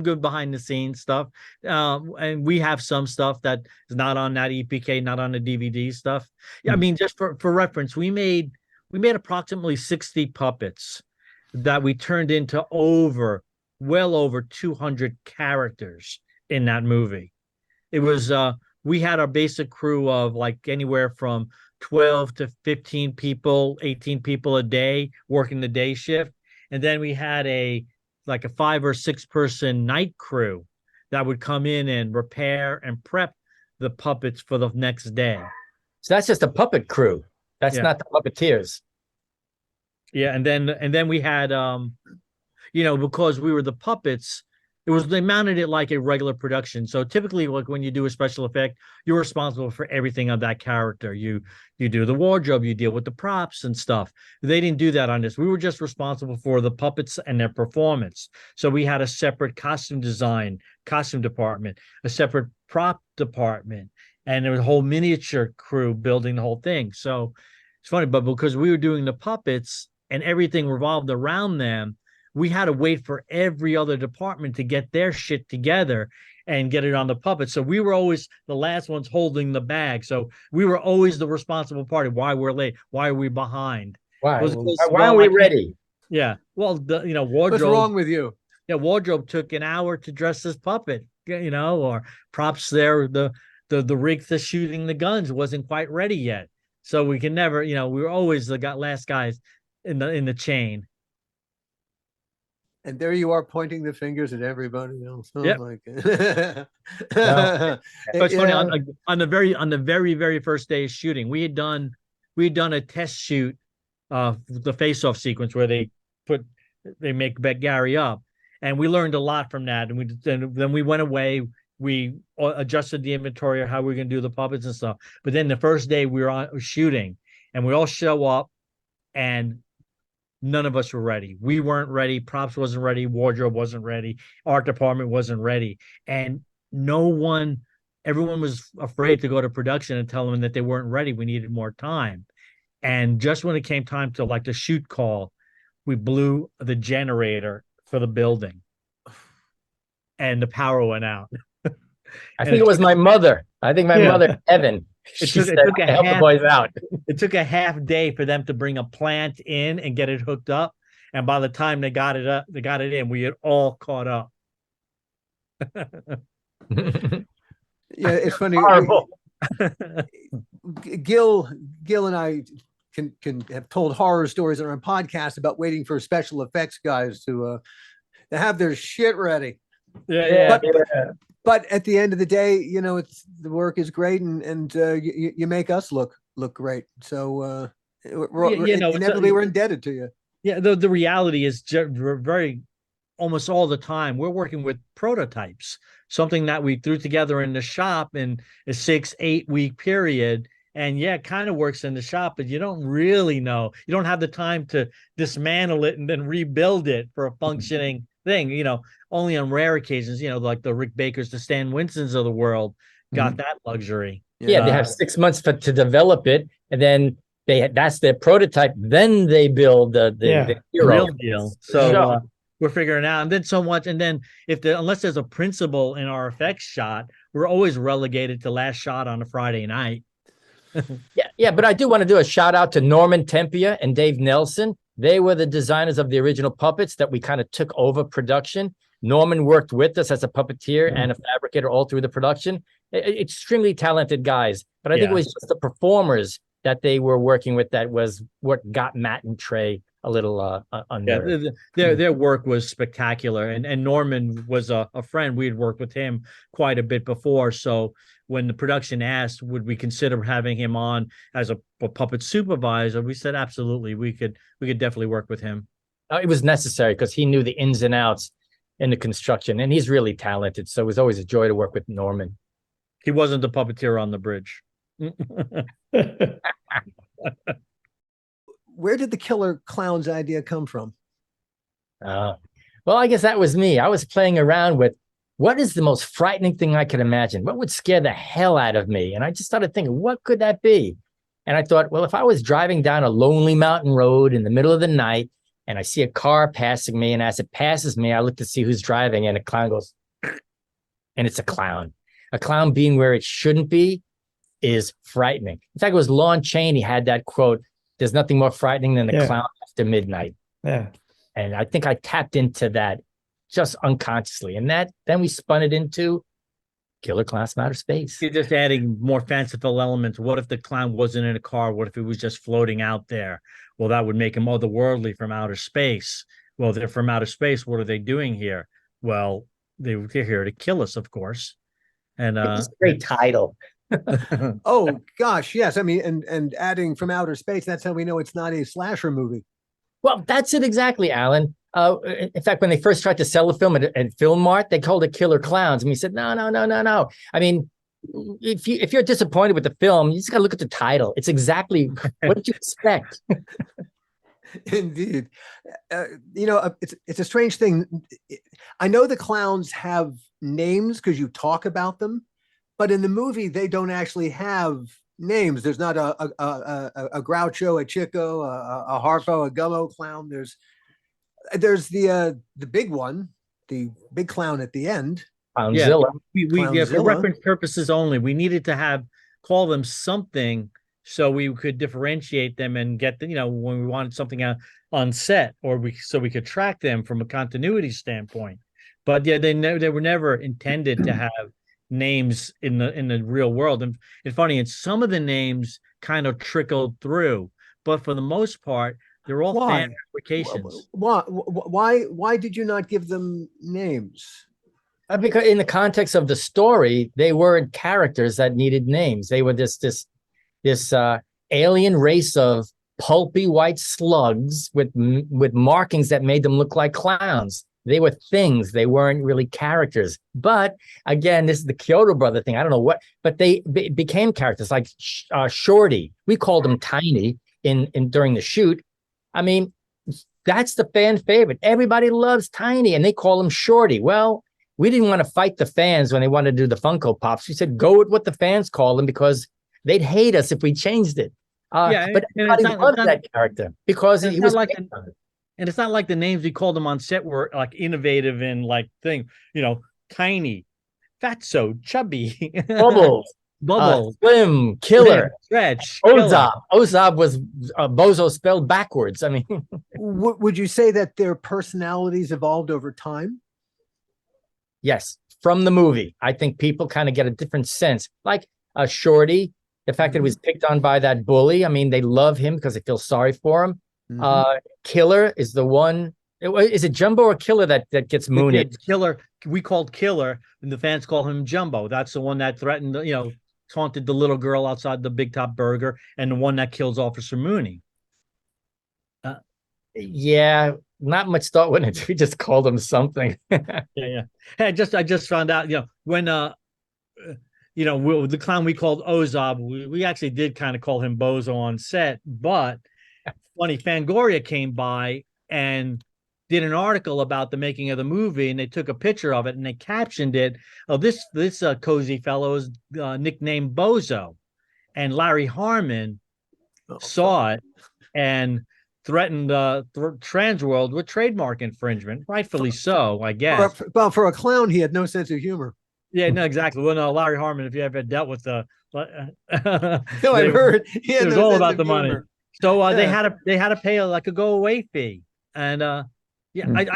good behind the scenes stuff, and we have some stuff that is not on that EPK, not on the DVD stuff. Yeah, I mean, just for reference, we made approximately 60 puppets that we turned into well over 200 characters in that movie. It was we had our basic crew of like anywhere from 12 to 15 people, 18 people a day working the day shift. And then we had a 5 or 6 person night crew that would come in and repair and prep the puppets for the next day. So that's just a puppet crew. That's not the puppeteers. Yeah, and then we had because we were the puppets, they mounted it like a regular production. So typically, like when you do a special effect, you're responsible for everything of that character. You do the wardrobe, you deal with the props and stuff. They didn't do that on this. We were just responsible for the puppets and their performance. So we had a separate costume department, a separate prop department, and there was a whole miniature crew building the whole thing. So it's funny, but because we were doing the puppets and everything revolved around them, we had to wait for every other department to get their shit together and get it on the puppet. So we were always the last ones holding the bag. So we were always the responsible party. Why we're late? Why are we behind? Why aren't we ready? Yeah. Well, wardrobe. What's wrong with you? Yeah, wardrobe took an hour to dress this puppet. Or props there. The rig for shooting the guns wasn't quite ready yet. So we can never. We were always the last guys in the chain. And there you are pointing the fingers at everybody else. Oh yep. My God. It's funny, on the very, very first day of shooting, we had done a test shoot of the face-off sequence where they make Gary up. And we learned a lot from that. And then we went away, we adjusted the inventory of how we were going to do the puppets and stuff. But then the first day we were shooting, and we all show up, and none of us were ready. We weren't ready. Props wasn't ready. Wardrobe wasn't ready. Art department wasn't ready. And everyone was afraid to go to production and tell them that they weren't ready. We needed more time. And just when it came time to the shoot call, we blew the generator for the building and the power went out. I think it was my mother. I think my mother, Evan. It took a half day for them to bring a plant in and get it hooked up, and by the time they got it in, we had all caught up. Yeah, it's funny. Gil and I can have told horror stories on our podcast about waiting for special effects guys to have their shit ready. But at the end of the day, it's the work is great, and you make us look great. So inevitably we're indebted to you. Yeah, the reality is very almost all the time we're working with prototypes, something that we threw together in the shop in a 6-8 week period. And it kind of works in the shop, but you don't really know. You don't have the time to dismantle it and then rebuild it for a functioning thing. Only on rare occasions, like the Rick Bakers, the Stan Winstons of the world got that luxury. Yeah, they have 6 months to develop it, and then that's their prototype. Then they build the hero. Real deal. So we're figuring out, and then so much, and then unless there's a principal in our effects shot, we're always relegated to last shot on a Friday night. Yeah, but I do want to do a shout out to Norman Tempia and Dave Nelson. They were the designers of the original puppets that we kind of took over production. Norman worked with us as a puppeteer and a fabricator all through the production. Extremely talented guys, but I think it was just the performers that they were working with that was what got Matt and Trey a little under. Their work was spectacular, and Norman was a friend. We had worked with him quite a bit before, so when the production asked, would we consider having him on as a puppet supervisor, we said absolutely, we could definitely work with him. It was necessary because he knew the ins and outs in the construction, and he's really talented. So it was always a joy to work with Norman. He wasn't the puppeteer on the bridge. Where did the Killer Klowns idea come from? Well, I guess that was me. I was playing around with what is the most frightening thing I could imagine? What would scare the hell out of me? And I just started thinking, what could that be? And I thought, well, if I was driving down a lonely mountain road in the middle of the night and I see a car passing me, and as it passes me, I look to see who's driving, and a clown goes, and it's a clown. A clown being where it shouldn't be is frightening. In fact, it was Lon Chaney had that quote, "There's nothing more frightening than a clown after midnight." Yeah. And I think I tapped into that just unconsciously. And then we spun it into Killer Klowns from Outer Space. You're just adding more fanciful elements. What if the clown wasn't in a car? What if it was just floating out there? Well, that would make him otherworldly from outer space. Well, they're from outer space. What are they doing here? Well, they're here to kill us, of course. And it's a great title. Oh gosh, yes. I mean, and adding from outer space, that's how we know it's not a slasher movie. Well, that's it exactly, Alan. In fact, when they first tried to sell the film at Film Mart, they called it Killer Klowns, and we said, no. I mean, if you're disappointed with the film, you just got to look at the title. It's exactly what did you expect? Indeed. It's a strange thing. I know the clowns have names because you talk about them, but in the movie they don't actually have names. There's not a Groucho, a Chico, a Harpo, a Gummo clown. There's the big one, the big clown at the end. Clownzilla. Yeah, for reference purposes only. We needed to call them something so we could differentiate them and get the, when we wanted something on set, so we could track them from a continuity standpoint. But yeah, they were never intended to have names in the real world. And it's funny, and some of the names kind of trickled through, but for the most part, they're all fan applications. Why did you not give them names? Because in the context of the story, they weren't characters that needed names. They were this alien race of pulpy white slugs with markings that made them look like clowns. They were things. They weren't really characters. But again, this is the Chiodo brother thing. I don't know what, but they became characters like Shorty. We called him Tiny during the shoot. I mean, that's the fan favorite. Everybody loves Tiny, and they call him Shorty. Well, we didn't want to fight the fans when they wanted to do the Funko Pops. We said, go with what the fans call them, because they'd hate us if we changed it. But everybody loved that character because he was like. And it's not like the names we called them on set were like innovative and like Tiny, Fatso, Chubby, Bubbles, Slim, Killer, Stretch, Ozab. Ozab was Bozo spelled backwards. I mean, would you say that their personalities evolved over time? Yes, from the movie. I think people kind of get a different sense. Like Shorty, the fact that he was picked on by that bully. I mean, they love him because they feel sorry for him. Killer is the one. Is it Jumbo or Killer that gets mooned? Killer. We called Killer, and the fans call him Jumbo. That's the one that threatened, taunted the little girl outside the Big Top Burger, and the one that kills Officer Mooney. Yeah, not much thought went into it. We just called him something. Yeah. Hey, I just found out, when the clown we called Ozab, we actually did kind of call him Bozo on set, but funny, Fangoria came by and did an article about the making of the movie, and they took a picture of it and they captioned it. Oh, this cozy fellow is nicknamed Bozo, and Larry Harmon saw it and threatened Trans World with trademark infringement, rightfully so, I guess. Well, for a clown, he had no sense of humor. Yeah, no, exactly. Well, no, Larry Harmon, if you ever dealt with the, no, I've heard it was all about the money. So they had to pay a go away fee, and I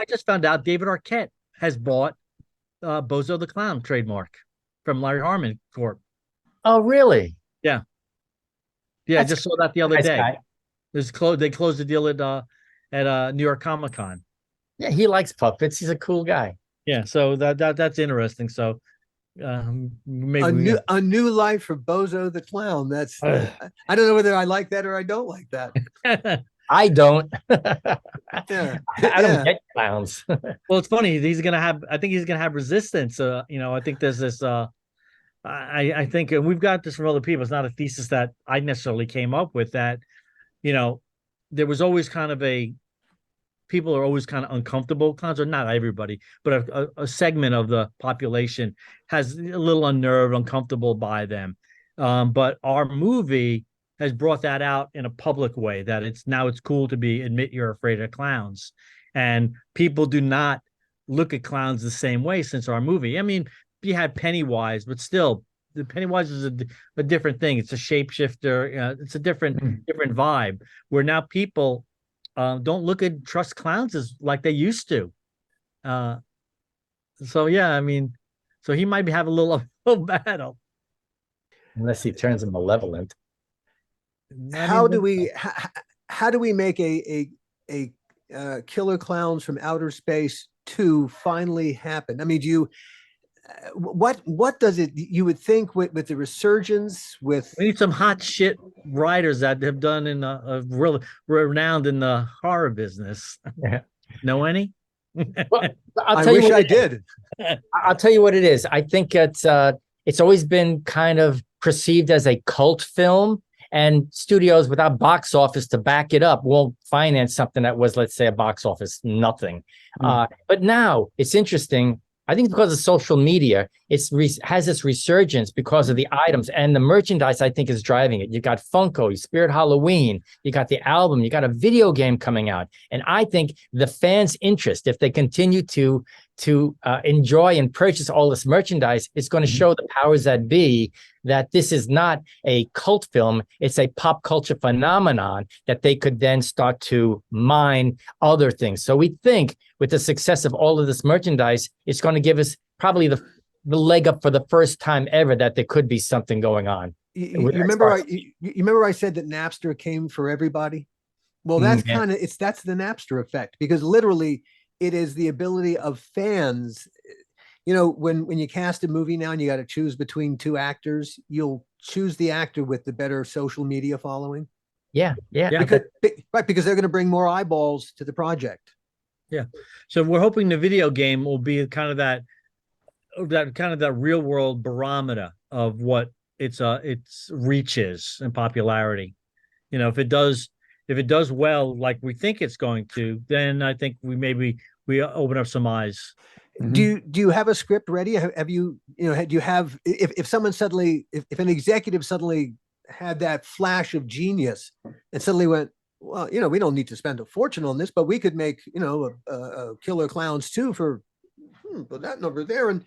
just found out David Arquette has bought Bozo the Clown trademark from Larry Harmon Corp. Oh, really? Yeah. I just saw that the other day. They closed the deal at New York Comic Con. Yeah, he likes puppets. He's a cool guy. Yeah, so that's interesting. So maybe a new life for Bozo the Clown. That's I don't know whether I like that or I don't like that. I don't. Yeah. I don't get clowns. Well, it's funny. I think he's gonna have resistance. I think there's this. I think, and we've got this from other people. It's not a thesis that I necessarily came up with. That there was always kind of a people are always kind of uncomfortable. Clowns are not everybody, but a segment of the population has a little unnerved, uncomfortable by them. But our movie has brought that out in a public way, that it's cool to admit you're afraid of clowns. And people do not look at clowns the same way since our movie. I mean, you had Pennywise, but still, the Pennywise is a different thing. It's a shapeshifter. It's a different vibe, where now people don't trust clowns as like they used to. So yeah, I mean, so he might have a little battle. Unless he turns him malevolent. How do we make a Killer Klowns from Outer Space 2 finally happen? I mean, do you what does it, you would think, with the resurgence, with we need some hot shit writers that have done in real renowned in the horror business. Yeah. Know any? Well, I wish I did. I'll tell you what it is. I think it's always been kind of perceived as a cult film, and studios without box office to back it up won't finance something that was, let's say, a box office nothing. But now it's interesting. I think because of social media, has this resurgence because of the items, and the merchandise, I think, is driving it. You got Funko, Spirit Halloween, you got the album, you got a video game coming out. And I think the fans' interest, if they continue to enjoy and purchase all this merchandise, it's going to show the powers that be that this is not a cult film. It's a pop culture phenomenon that they could then start to mine other things. So we think with the success of all of this merchandise, it's going to give us probably the leg up for the first time ever that there could be something going on. You remember I said that Napster came for everybody? Well, that's that's the Napster effect, because literally it is the ability of fans. You know, when you cast a movie now and you got to choose between two actors, you'll choose the actor with the better social media following. Yeah. Because they're going to bring more eyeballs to the project. Yeah. So we're hoping the video game will be kind of that real world barometer of what its reach is and popularity. You know, if it does well, like we think it's going to, then I think we open up some eyes. Do you have a script ready? Have do you have, if someone suddenly, if an executive suddenly had that flash of genius and suddenly went, well, we don't need to spend a fortune on this, but we could make, a Killer Klowns 2 for that number there and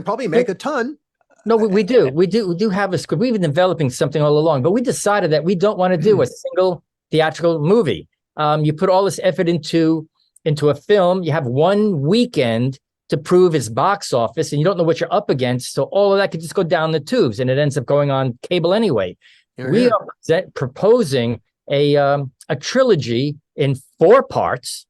probably make a ton. No, we do have a script. We've been developing something all along, but we decided that we don't want to do a single theatrical movie. You put all this effort into a film, you have one weekend to prove its box office, and you don't know what you're up against. So all of that could just go down the tubes, and it ends up going on cable anyway. We are proposing a trilogy in 4 parts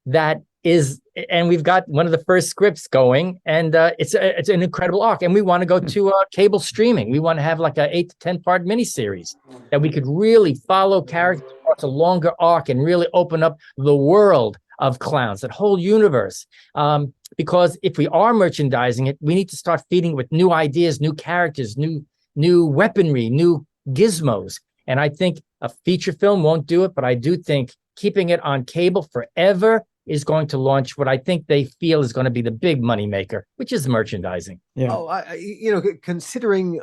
that is, and we've got one of the first scripts going, and it's an incredible arc. And we want to go to cable streaming. We want to have like a 8 to 10 part miniseries that we could really follow characters across a longer arc and really open up the world of clowns, that whole universe. Because if we are merchandising it, we need to start feeding with new ideas, new characters, new weaponry, new gizmos. And I think a feature film won't do it, but I do think keeping it on cable forever is going to launch what I think they feel is going to be the big money maker, which is merchandising. Yeah. Oh, considering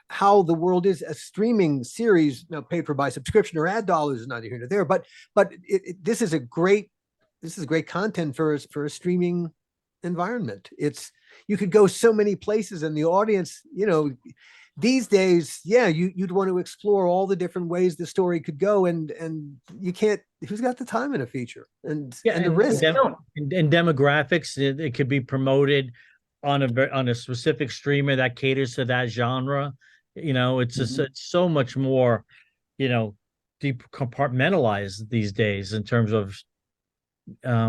how the world is, a streaming series, paid for by subscription or ad dollars is neither here nor there, but this is great content for a streaming environment. You could go so many places, and the audience, these days, you'd want to explore all the different ways the story could go, and you can't. Who's got the time in a feature and the risk? And demographics, it could be promoted on a specific streamer that caters to that genre. It's just it's so much more, deep compartmentalized these days in terms of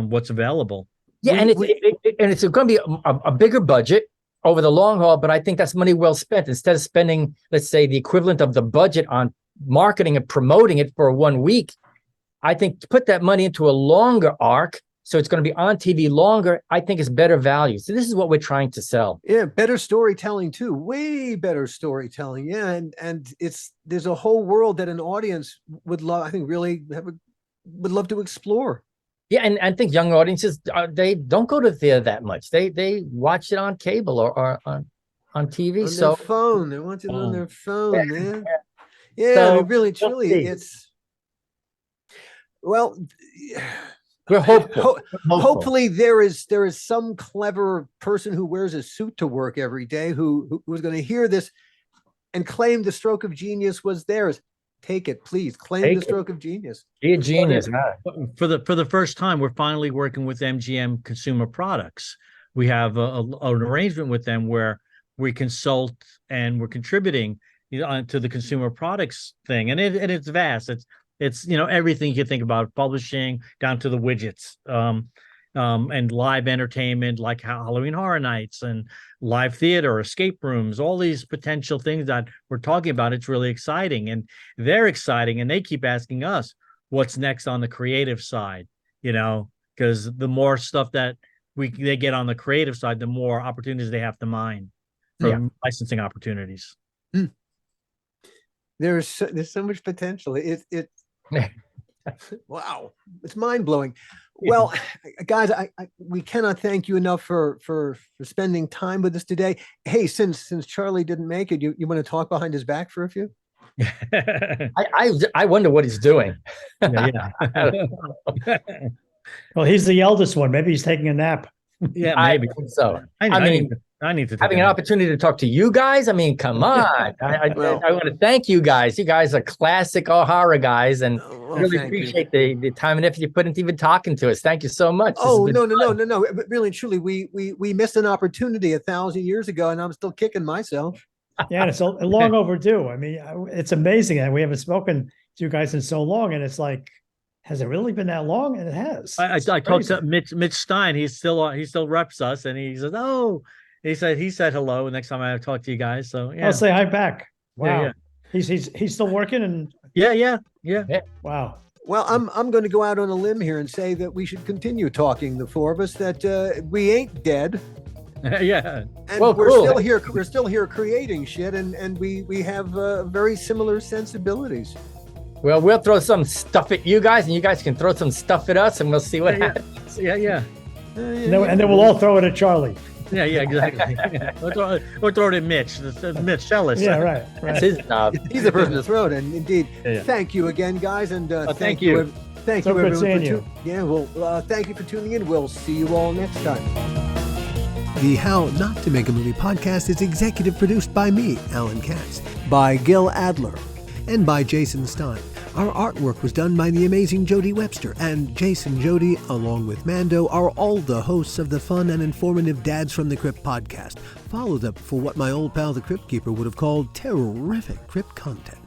what's available. Yeah, and it's going to be a bigger budget over the long haul, but I think that's money well spent. Instead of spending, let's say, the equivalent of the budget on marketing and promoting it for 1 week, I think to put that money into a longer arc, so it's going to be on TV longer, I think is better value. So this is what we're trying to sell. Yeah, better storytelling too, way better storytelling. Yeah, and there's a whole world that an audience would love. I think really would love to explore. Yeah, and I think young audiences they don't go to the theater that much. They watch it on cable or on TV. On So their phone, they want it on their phone, man. Yeah, So, I mean, really, we'll truly, see. it's well. We're hopeful. Hopefully, there is some clever person who wears a suit to work every day who was going to hear this and claim the stroke of genius was theirs. Take it, please. Claim the stroke of genius. Be a genius. For the first time, we're finally working with MGM Consumer Products. We have an arrangement with them where we consult and we're contributing, to the consumer products thing, and it's vast. It's everything you can think about, publishing down to the widgets, and live entertainment like Halloween Horror Nights and live theater, escape rooms, all these potential things that we're talking about. It's really exciting, and they're exciting, and they keep asking us what's next on the creative side, because the more stuff that they get on the creative side, the more opportunities they have to mine for licensing opportunities. There's so much potential. It wow, it's mind blowing. Well, guys, we cannot thank you enough for spending time with us today. Hey, since Charlie didn't make it, you want to talk behind his back for a few? I wonder what he's doing. Yeah. Well, he's the eldest one. Maybe he's taking a nap. Yeah, maybe. I think so. I need to having an opportunity to talk to you guys. I mean, come on. I want to thank you guys. You guys are classic horror guys, and really appreciate the time and effort you put into even talking to us. Thank you so much. Oh, no. But really and truly, we missed an opportunity 1,000 years ago, and I'm still kicking myself. Yeah, and it's long overdue. I mean, it's amazing that we haven't spoken to you guys in so long, and it's like, has it really been that long? And it has. I talked to Mitch Stein. He still reps us, and he says, "Oh." He said hello next time I talk to you guys. So yeah. I'll say hi back. Wow. Yeah. He's still working and yeah. Wow. Well, I'm going to go out on a limb here and say that we should continue talking, the four of us, that we ain't dead. Yeah. And we're still here creating shit, and we have very similar sensibilities. Well, we'll throw some stuff at you guys, and you guys can throw some stuff at us, and we'll see what happens. Yeah. And then we'll all throw it at Charlie. Yeah, exactly. or throw it at Mitch. Mitch, tell us. Yeah, right. That's his job. He's the person to throw it. And indeed, thank you again, guys. And thank you. Thank so you, everyone. Thank you for tuning in. We'll see you all next time. The How Not to Make a Movie podcast is executive produced by me, Alan Katz, by Gil Adler, and by Jason Stein. Our artwork was done by the amazing Jody Webster, and Jason Jody, along with Mando, are all the hosts of the fun and informative Dads from the Crypt podcast, followed up for what my old pal the Crypt Keeper would have called terrific crypt content.